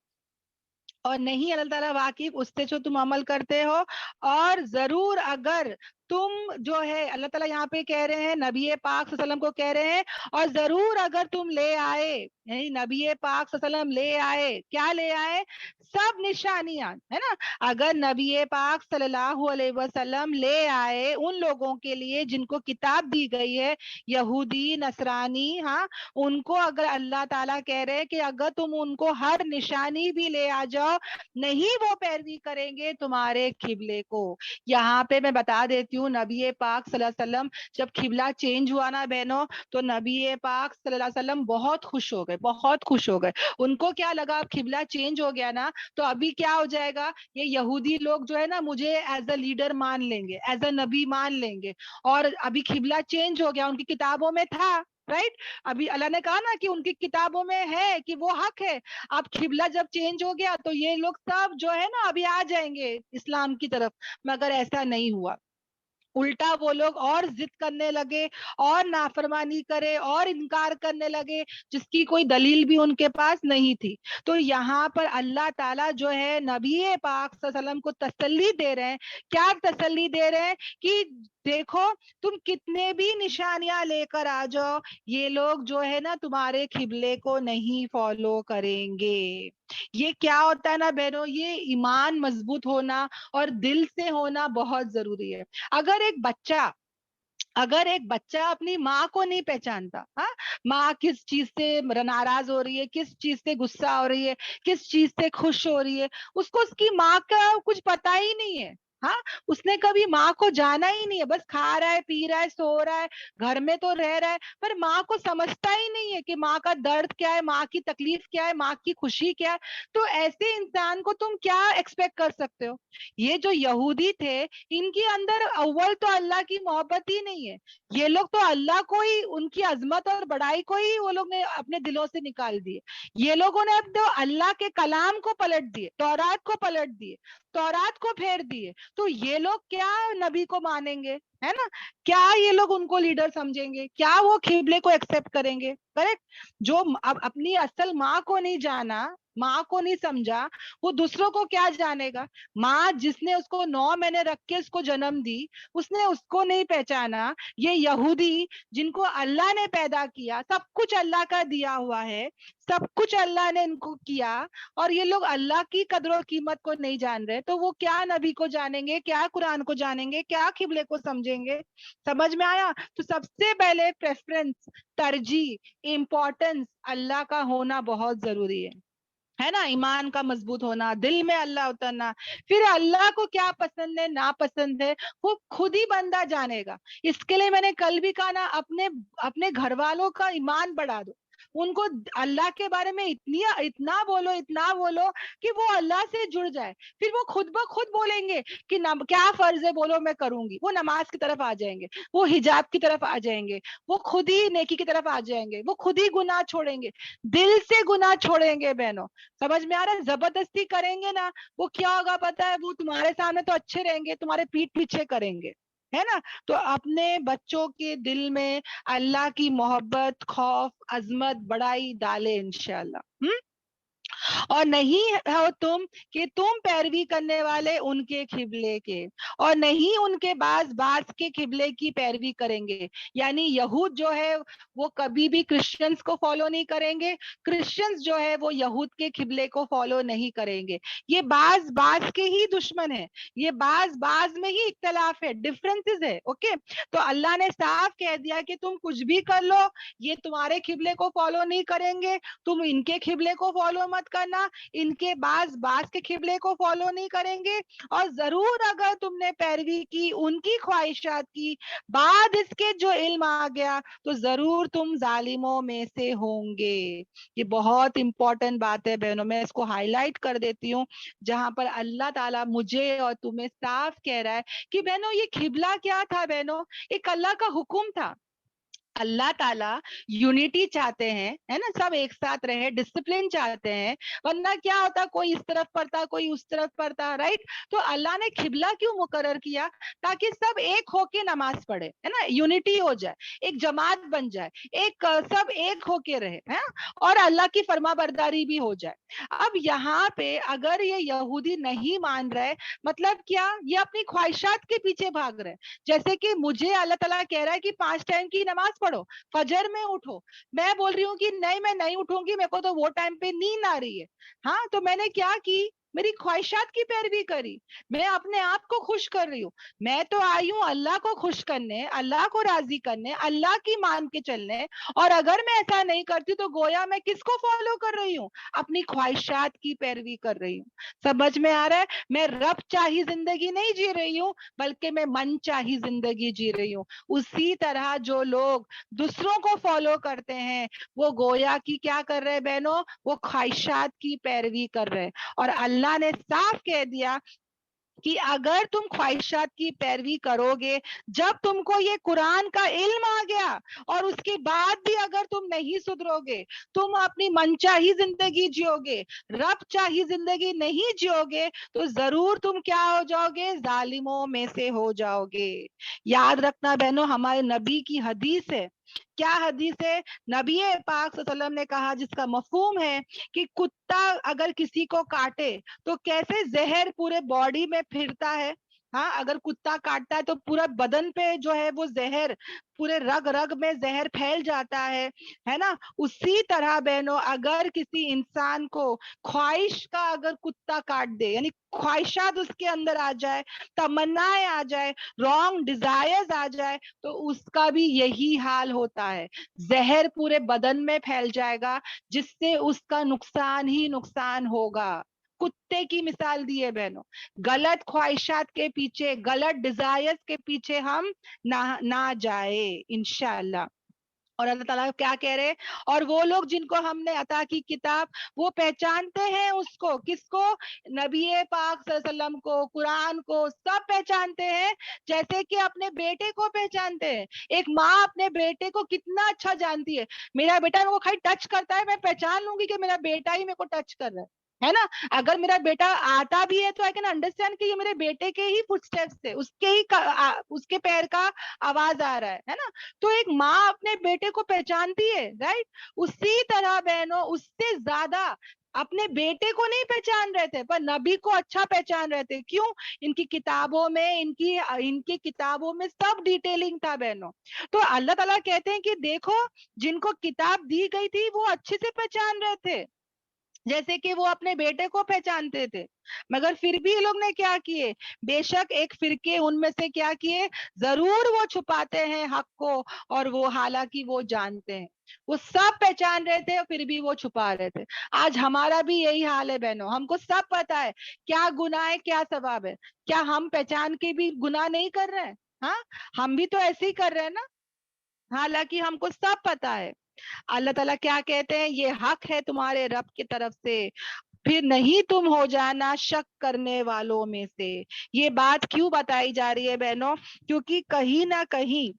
और नहीं अल्लाह ताला वाकिफ उससे जो तुम अमल करते हो, और जरूर अगर तुम जो है, अल्लाह ताला यहाँ पे कह रहे हैं, नबी पाक सल्लल्लाहु अलैहि वसल्लम को कह रहे हैं, और जरूर अगर तुम ले आए, यानी नबी पाक सल्लल्लाहु अलैहि वसल्लम ले आए, क्या ले आए, सब निशानियां, है ना। अगर नबी पाक सल्लल्लाहु अलैहि वसल्लम ले आए उन लोगों के लिए जिनको किताब दी गई है, यहूदी नसरानी, हाँ, उनको अगर अल्लाह ताला कह रहे हैं कि अगर तुम उनको हर निशानी भी ले आ जाओ, नहीं वो पैरवी करेंगे तुम्हारे खिबले को। यहाँ पे मैं बता देती हूँ, नबी पाक सल्लल्लाहु अलैहि वसल्लम जब खिबला चेंज हुआ ना बहनों, तो नबी पाक सल्लल्लाहु अलैहि वसल्लम बहुत खुश हो गए, बहुत खुश हो गए। उनको क्या लगा, अब खिबला चेंज हो गया ना, तो अभी क्या हो जाएगा, ये यहूदी लोग जो है ना मुझे एज अ लीडर मान लेंगे, एज अ नबी मान लेंगे। और अभी खिबला चेंज हो गया, उनकी किताबों में था, राइट। अभी अल्लाह ने कहा ना कि उनकी किताबों में है कि वो हक है। अब खिबला जब चेंज हो गया तो ये लोग सब जो है ना अभी आ जाएंगे इस्लाम की तरफ, मगर ऐसा नहीं हुआ। उल्टा वो लोग और जिद करने लगे, और नाफरमानी करे, और इनकार करने लगे, जिसकी कोई दलील भी उनके पास नहीं थी। तो यहाँ पर अल्लाह ताला जो है नबी पाक सल्लल्लाहु अलैहि वसल्लम को तसल्ली दे रहे हैं। क्या तसल्ली दे रहे हैं कि देखो, तुम कितने भी निशानियां लेकर आ जाओ, ये लोग जो है ना तुम्हारे खिबले को नहीं फॉलो करेंगे। ये क्या होता है ना बहनों, ये ईमान मजबूत होना और दिल से होना बहुत जरूरी है। अगर एक बच्चा अगर एक बच्चा अपनी माँ को नहीं पहचानता, हाँ, माँ किस चीज से नाराज हो रही है, किस चीज से गुस्सा हो रही है, किस चीज से खुश हो रही है, उसको उसकी माँ का कुछ पता ही नहीं है। हाँ, उसने कभी माँ को जाना ही नहीं है, बस खा रहा है, पी रहा है, सो रहा है, घर में तो रह रहा है, पर माँ को समझता ही नहीं है कि माँ का दर्द क्या है, माँ की तकलीफ क्या है, माँ की खुशी क्या है। तो ऐसे इंसान को तुम क्या एक्सपेक्ट कर सकते हो। ये जो यहूदी थे, इनके अंदर अव्वल तो अल्लाह की मोहब्बत ही नहीं है। ये लोग तो अल्लाह को ही, उनकी अजमत और बड़ाई को ही वो लोग ने अपने दिलों से निकाल दिए। ये लोगों ने अब तो अल्लाह के कलाम को पलट दिए, तौरात को पलट दिए, तौरात को फेर दिए। तो ये लोग क्या नबी को मानेंगे, है ना। क्या ये लोग उनको लीडर समझेंगे, क्या वो खिबले को एक्सेप्ट करेंगे। करेक्ट। जो अब अपनी असल माँ को नहीं जाना, माँ को नहीं समझा, वो दूसरों को क्या जानेगा। माँ जिसने उसको 9 महीने रख के उसको जन्म दी, उसने उसको नहीं पहचाना। ये यहूदी जिनको अल्लाह ने पैदा किया, सब कुछ अल्लाह का दिया हुआ है, सब कुछ अल्लाह ने इनको किया, और ये लोग अल्लाह की कदर और कीमत को नहीं जान रहे, तो वो क्या नबी को जानेंगे, क्या कुरान को जानेंगे, क्या किबले को समझेंगे। समझ में आया। तो सबसे पहले प्रेफरेंस, तरजीह, इम्पोर्टेंस अल्लाह का होना बहुत जरूरी है ना। ईमान का मजबूत होना, दिल में अल्लाह उतरना, फिर अल्लाह को क्या पसंद है ना पसंद है वो खुद ही बंदा जानेगा। इसके लिए मैंने कल भी कहा ना, अपने अपने घर वालों का ईमान बढ़ा दो, ان کو اللہ کے بارے میں اتنا بولو کہ وہ اللہ سے جڑ جائے. پھر وہ خود بخود بولیں گے کہ کیا فرض ہے بولو میں کروں گی. وہ نماز کی طرف آ جائیں گے, وہ حجاب کی طرف آ جائیں گے, وہ خود ہی نیکی کی طرف آ جائیں گے, وہ خود ہی گناہ چھوڑیں گے, دل سے گناہ چھوڑیں گے. بہنوں سمجھ میں آ رہا ہے؟ زبردستی کریں گے نا, وہ کیا ہوگا پتا ہے, وہ تمہارے سامنے تو اچھے رہیں گے, تمہارے پیٹھ پیچھے کریں گے, ہے نا. تو اپنے بچوں کے دل میں اللہ کی محبت, خوف, عظمت, بڑائی ڈالے انشاءاللہ. اور نہیں ہو تم کہ تم پیروی کرنے والے ان کے قبلے کے, اور نہیں ان کے بعض کے قبلے کی پیروی کریں گے. یعنی یہود جو ہے وہ کبھی بھی کرسچنز کو فالو نہیں کریں گے, کرسچنز جو ہے وہ یہود کے قبلے کو فالو نہیں کریں گے. یہ بعض کے ہی دشمن ہے, یہ بعض میں ہی اختلاف ہے, ڈفرینسز ہے. اوکے, تو اللہ نے صاف کہہ دیا کہ تم کچھ بھی کر لو, یہ تمہارے قبلے کو فالو نہیں کریں گے, تم ان کے قبلے کو فالو مت کرنا, ان کے بعض کے قبلے کو فالو نہیں کریں گے. اور ضرور اگر تم نے پیروی کی ان کی خواہشات کی بعد اس کے جو علم آ گیا, تو ضرور تم ظالموں میں سے ہوں گے. یہ بہت امپورٹنٹ بات ہے بہنوں, میں اس کو ہائی لائٹ کر دیتی ہوں, جہاں پر اللہ تعالیٰ مجھے اور تمہیں صاف کہہ رہا ہے کہ بہنوں یہ قبلہ کیا تھا. بہنوں ایک اللہ کا حکم تھا. اللہ تعالیٰ یونٹی چاہتے ہیں, ہے نا, سب ایک ساتھ رہے, ڈسپلن چاہتے ہیں, ورنہ کیا ہوتا کوئی اس طرف پڑھتا کوئی اس طرف پڑھتا, رائٹ. تو اللہ نے قبلہ کیوں مقرر کیا؟ تاکہ سب ایک ہو کے نماز پڑھے, ہے نا, یونٹی ہو جائے, ایک جماعت بن جائے, سب ایک ہو کے رہے, ہے, اور اللہ کی فرما برداری بھی ہو جائے. اب یہاں پہ اگر یہ یہودی نہیں مان رہے, مطلب کیا, یہ اپنی خواہشات کے پیچھے بھاگ رہے. جیسے کہ مجھے اللہ تعالیٰ کہہ رہا ہے کہ 5 ٹائم کی نماز پڑھو, فجر میں اٹھو, میں بول رہی ہوں کہ نہیں میں نہیں اٹھوں گی, میرے کو تو وہ ٹائم پہ نیند آ رہی ہے. ہاں, تو میں نے کیا کی, میری خواہشات کی پیروی کری, میں اپنے آپ کو خوش کر رہی ہوں. میں تو آئی ہوں اللہ کو خوش کرنے, اللہ کو راضی کرنے, اللہ کی مان کے چلنے, اور اگر میں ایسا نہیں کرتی تو گویا میں کس کو فالو کر رہی ہوں, اپنی خواہشات کی پیروی کر رہی ہوں. سمجھ میں آ رہا ہے؟ میں رب چاہی زندگی نہیں جی رہی ہوں, بلکہ میں من چاہی زندگی جی رہی ہوں. اسی طرح جو لوگ دوسروں کو فالو کرتے ہیں وہ گویا کی کیا کر رہے بہنوں, وہ خواہشات کی پیروی کر رہے. اور اللہ نے صاف کہہ دیا کہ اگر تم خواہشات کی پیروی کرو گے, جب تم کو یہ قرآن کا علم آ گیا اور اس کے بعد بھی اگر تم نہیں سدھرو گے, تم اپنی من چاہی زندگی جیو گے, رب چاہی زندگی نہیں جیو گے, تو ضرور تم کیا ہو جاؤ گے, ظالموں میں سے ہو جاؤ گے. یاد رکھنا بہنوں, ہمارے نبی کی حدیث ہے. کیا حدیث ہے؟ نبی پاک صلی اللہ علیہ وسلم نے کہا, جس کا مفہوم ہے کہ کتا اگر کسی کو کاٹے تو کیسے زہر پورے باڈی میں پھرتا ہے, ہاں, اگر کتا کاٹتا ہے تو پورا بدن پہ جو ہے وہ زہر, پورے رگ رگ میں زہر پھیل جاتا ہے نا. اسی طرح بہنوں اگر کسی انسان کو خواہش کا اگر کتا کاٹ دے, یعنی خواہشات اس کے اندر آ جائے, تمنائیں آ جائے, رانگ ڈیزائرز آ جائے, تو اس کا بھی یہی حال ہوتا ہے, زہر پورے بدن میں پھیل جائے گا, جس سے اس کا نقصان ہی نقصان ہوگا. کتے کی مثال دی ہے بہنوں. غلط خواہشات کے پیچھے, غلط ڈیزائرز کے پیچھے ہم نہ جائے انشاءاللہ. اور اللہ تعالیٰ کیا کہہ رہے, اور وہ لوگ جن کو ہم نے عطا کی کتاب, وہ پہچانتے ہیں اس کو, کس کو, نبی پاک صلی اللہ علیہ وسلم کو, قرآن کو, سب پہچانتے ہیں جیسے کہ اپنے بیٹے کو پہچانتے ہیں. ایک ماں اپنے بیٹے کو کتنا اچھا جانتی ہے, میرا بیٹا میرے کو خالی ٹچ کرتا ہے, میں پہچان لوں گی کہ میرا بیٹا ہی میرے کو ٹچ کر رہا ہے نا. اگر میرا بیٹا آتا بھی ہے تو آئی کین انڈرسٹینڈ کہ یہ میرے بیٹے کے ہی فٹ اسٹیپس تھے, اس کے پیر کا آواز آ رہا ہے نا. تو ایک ماں اپنے بیٹے کو پہچانتی ہے, رائٹ. اسی طرح بہنوں اس سے زیادہ اپنے بیٹے کو نہیں پہچان رہے تھے, پر نبی کو اچھا پہچان رہے تھے. کیوں؟ ان کی کتابوں میں, ان کی کتابوں میں سب ڈیٹیلنگ تھا بہنوں. تو اللہ تعالیٰ کہتے ہیں کہ دیکھو, جن کو کتاب دی گئی تھی وہ اچھے سے پہچان رہے تھے, جیسے کہ وہ اپنے بیٹے کو پہچانتے تھے. مگر پھر بھی یہ لوگ نے کیا کیے, بے شک ایک فرقے ان میں سے کیا کیے, ضرور وہ چھپاتے ہیں حق کو, اور وہ حالانکہ وہ جانتے ہیں. وہ سب پہچان رہے تھے اور پھر بھی وہ چھپا رہے تھے. آج ہمارا بھی یہی حال ہے بہنوں, ہم کو سب پتا ہے کیا گناہ ہے کیا ثواب ہے. کیا ہم پہچان کے بھی گناہ نہیں کر رہے ہیں؟ ہاں, ہم بھی تو ایسے ہی کر رہے ہیں نا, حالانکہ ہم کو سب پتا ہے. اللہ ताला क्या कहते हैं, ये हक है तुम्हारे रब की तरफ से, फिर नहीं तुम हो जाना शक करने वालों में से। ये बात क्यों बताई जा रही है बहनों, क्योंकि कहीं ना कहीं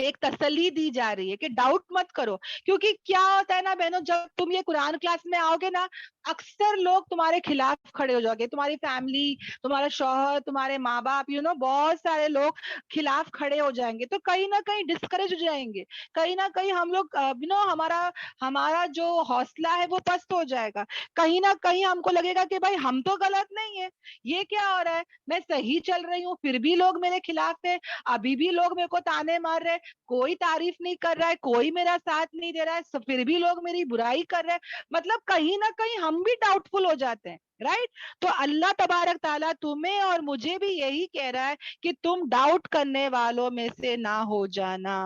एक तसल्ली दी जा रही है कि डाउट मत करो। क्योंकि क्या होता है ना बहनों, जब तुम ये कुरान क्लास में आओगे ना, अक्सर लोग तुम्हारे खिलाफ खड़े हो जाओगे, तुम्हारी फैमिली, तुम्हारा शौहर, तुम्हारे माँ बाप, बहुत सारे लोग खिलाफ खड़े हो जाएंगे, तो कहीं ना कहीं डिस्करेज हो जाएंगे, कहीं ना कहीं हम लोग हमारा हमारा जो हौसला है वो पस्त हो जाएगा। कहीं ना कहीं हमको लगेगा कि भाई हम तो गलत नहीं है, ये क्या हो रहा है, मैं सही चल रही हूँ फिर भी लोग मेरे खिलाफ है, अभी भी लोग मेरे को ताने मार रहे हैं, कोई तारीफ नहीं कर रहा है, कोई मेरा साथ नहीं दे रहा है, फिर भी लोग मेरी बुराई कर रहे हैं। मतलब कहीं ना कहीं हम भी डाउटफुल हो जाते हैं, राइट। तो अल्लाह तबारक ताला तुम्हें और मुझे भी यही कह रहा है कि तुम डाउट करने वालों में से ना हो जाना।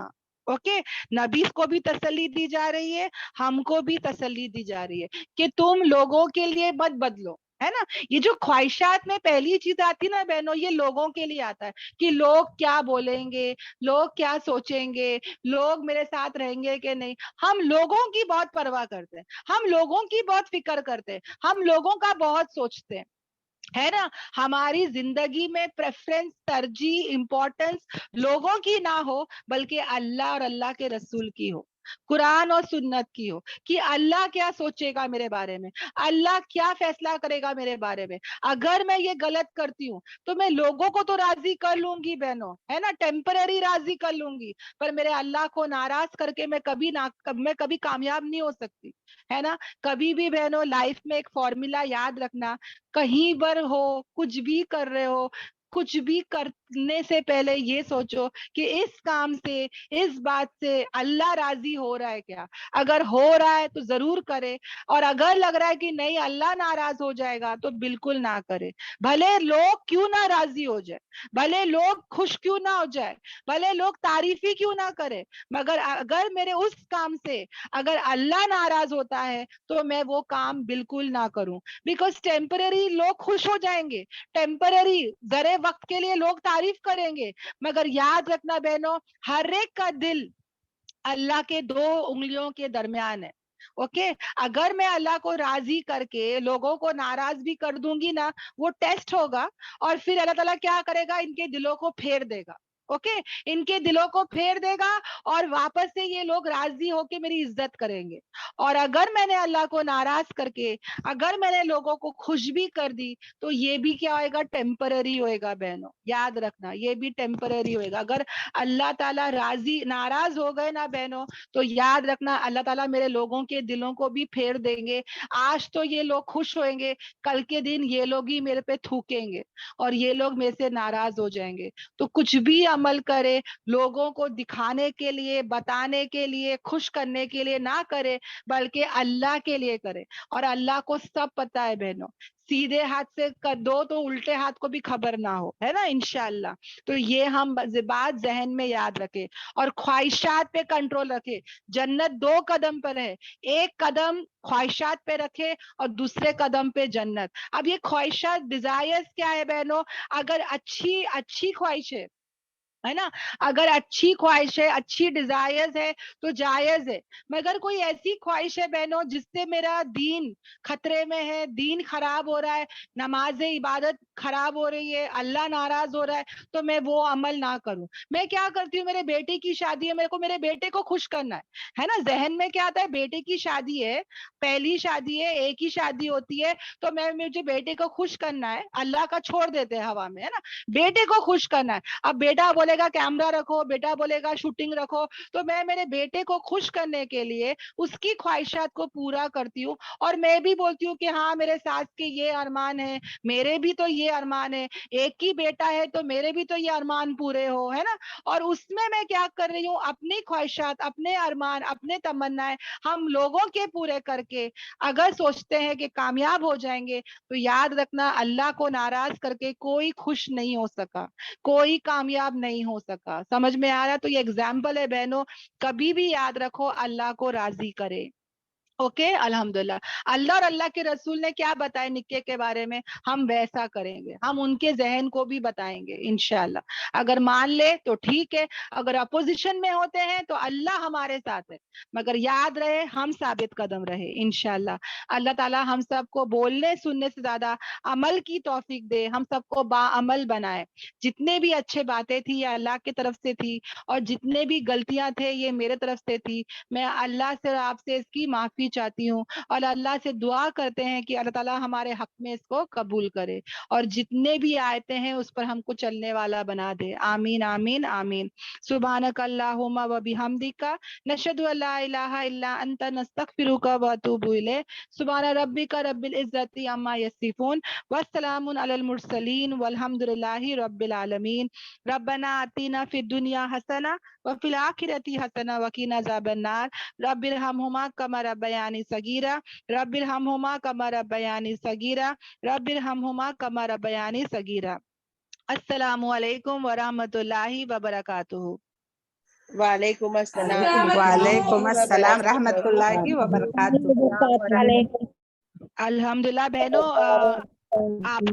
ओके, नबी को भी तसल्ली दी जा रही है, हमको भी तसल्ली दी जा रही है कि तुम लोगों के लिए मत बदलो, है ना। ये जो ख्वाहिशात में पहली चीज आती ना बहनों, ये लोगों के लिए आता है कि लोग क्या बोलेंगे, लोग क्या सोचेंगे, लोग मेरे साथ रहेंगे कि नहीं। हम लोगों की बहुत परवाह करते हैं, हम लोगों की बहुत फिक्र करते हैं, हम लोगों का बहुत सोचते हैं, है ना। हमारी जिंदगी में प्रेफरेंस, तरजीह, इंपॉर्टेंस लोगों की ना हो, बल्कि अल्लाह और अल्लाह के रसूल की हो, कुरान और सुन्नत की हो, कि अल्लाह क्या सोचेगा मेरे बारे में, अल्लाह क्या फैसला करेगा मेरे बारे में। अगर मैं ये गलत करती हूँ तो मैं लोगों को तो राजी कर लूंगी बहनों, है ना, टेम्पररी राजी कर लूंगी, पर मेरे अल्लाह को नाराज करके मैं कभी कामयाब नहीं हो सकती, है ना। कभी भी बहनों लाइफ में एक फॉर्मूला याद रखना, कहीं पर हो, कुछ भी कर रहे हो, कुछ भी करने से पहले ये सोचो कि इस काम से, इस बात से अल्लाह राजी हो रहा है क्या। अगर हो रहा है तो जरूर करे, और अगर लग रहा है कि नहीं अल्लाह नाराज हो जाएगा तो बिल्कुल ना करे। भले लोग क्यों ना राजी हो जाए, भले लोग खुश क्यों ना हो जाए, भले लोग तारीफ ही क्यों ना करे, मगर अगर मेरे उस काम से अगर अल्लाह नाराज होता है तो मैं वो काम बिल्कुल ना करूं। बिकॉज टेम्पररी लोग खुश हो जाएंगे, टेम्पररी जरे वक्त के लिए लोग तारीफ करेंगे, मगर याद रखना बहनों, हर एक का दिल अल्लाह के दो उंगलियों के दरमियान है। ओके, अगर मैं अल्लाह को राजी करके लोगों को नाराज भी कर दूंगी ना, वो टेस्ट होगा, और फिर अल्लाह ताला क्या करेगा, इनके दिलों को फेर देगा। ओके, इनके दिलों को फेर देगा, और वापस से ये लोग राजी होके मेरी इज्जत करेंगे। और अगर मैंने अल्लाह को नाराज करके अगर मैंने लोगों को खुश भी कर दी, तो ये भी क्या होएगा, टेम्पररी होएगा बहनों, याद रखना, ये भी टेम्पररी होएगा। अगर अल्लाह ताला राजी नाराज हो गए ना बहनों, तो याद रखना अल्लाह ताला मेरे लोगों के दिलों को भी फेर देंगे। आज तो ये लोग खुश होंगे, कल के दिन ये लोग ही मेरे पे थूकेंगे, और ये लोग मेरे से नाराज हो जाएंगे। तो कुछ भी अमल करे, लोगों को दिखाने के लिए, बताने के लिए, खुश करने के लिए ना करे, बल्कि अल्लाह के लिए करे। और अल्लाह को सब पता है बहनों, सीधे हाथ से कर दो तो उल्टे हाथ को भी खबर ना हो, है ना, इंशाल्लाह। तो ये हम बात जहन में याद रखे, और ख्वाहिशात पे कंट्रोल रखे। जन्नत दो कदम पर है, एक कदम ख्वाहिशात पे रखे और दूसरे कदम पे जन्नत। अब ये ख्वाहिशात, डिजायर्स क्या है बहनों, अगर अच्छी अच्छी ख्वाहिश है ना, अगर अच्छी ख्वाहिश है, अच्छी डिजायर्स है तो जायज है। मगर कोई ऐसी ख्वाहिश है बहनों जिससे मेरा दीन खतरे में है, दीन खराब हो रहा है, नमाज इबादत खराब हो रही है, अल्लाह नाराज हो रहा है, तो मैं वो अमल ना करूं। मैं क्या करती हूँ, मेरे बेटे की शादी है, मेरे को मेरे बेटे को खुश करना है ना। जहन में क्या आता है, बेटे की शादी है, पहली शादी है, एक ही शादी होती है, तो मुझे बेटे को खुश करना है, अल्लाह का छोड़ देते हैं हवा में, है ना, बेटे को खुश करना है। अब बेटा बोलेगा कैमरा रखो, बेटा बोलेगा शूटिंग रखो, तो मैं मेरे बेटे को खुश करने के लिए उसकी ख्वाहिशात को पूरा करती हूँ। और मैं भी बोलती हूँ कि हाँ मेरे सास के ये अरमान है, मेरे भी तो ये अरमान है, एक ही बेटा है तो मेरे भी तो ये अरमान पूरे हो, है ना। और उसमें मैं क्या कर रही हूँ, अपनी ख्वाहिशात, अपने अरमान, अपने तमन्नाएं हम लोगों के पूरे करके अगर सोचते हैं कि कामयाब हो जाएंगे, तो याद रखना अल्लाह को नाराज करके कोई खुश नहीं हो सका, कोई कामयाब नहीं हो सका। समझ में आ रहा है? तो ये एग्जाम्पल है बहनों, कभी भी याद रखो अल्लाह को राजी करे, ओके अल्हम्दुलिल्लाह। अल्लाह और अल्लाह के रसूल ने क्या बताया निक्के के बारे में, हम वैसा करेंगे, हम उनके जहन को भी बताएंगे इंशाल्लाह। अगर मान ले तो ठीक है, अगर अपोजिशन में होते हैं तो अल्लाह हमारे साथ है, मगर याद रहे हम साबित कदम रहे इंशाल्लाह। अल्लाह ताला हम सबको बोलने सुनने से ज्यादा अमल की तौफीक दे, हम सबको बाअमल बनाए। जितने भी अच्छे बातें थी ये अल्लाह की तरफ से थी, और जितने भी गलतियां थे ये मेरे तरफ से थी। मैं अल्लाह से और आपसे इसकी माफी चाहती हूँ, और अल्लाह से दुआ करते हैं कि अल्लाह ताला हमारे हक में इसको कबूल करे, और जितने भी आयते हैं उस पर हमको चलने वाला बना दे। आमीन आमीन आमीन। सुब्हानक अल्लाहुम्मा व बिहम्दिका नशहदु अल्ला इलाहा इल्ला अंता नस्तगफिरुका व अतूबु इलैक। सुब्हान रब्बिका रब्बिल इज्जति अम्मा यसिफून वस्सलामुन अलल मुरसलीन वल्हम्दुलिल्लाहि रब्बिल आलमीन। रब्बना आतिना फिद दुनिया हसना व फिल आखिरति हसना व क़िना अज़ाबन्नार। रब्बिरहमहुमा कमा रब्बयानी सगीरा, रब्बिरहमहुमा कमा रब्बयानी सगीरा, रब्बिरहमहुमा कमा रब्बयानी सगीरा। अस्सलामु अलैकुम व रहमतुल्लाहि व बरकातुहू। वालेकुम अस्सलाम वालेकुम अस्सलाम रहमतुल्लाहि रहमतुल्लाहि व बरकातुहू। अल्हम्दुलिल्लाह बहनों, आप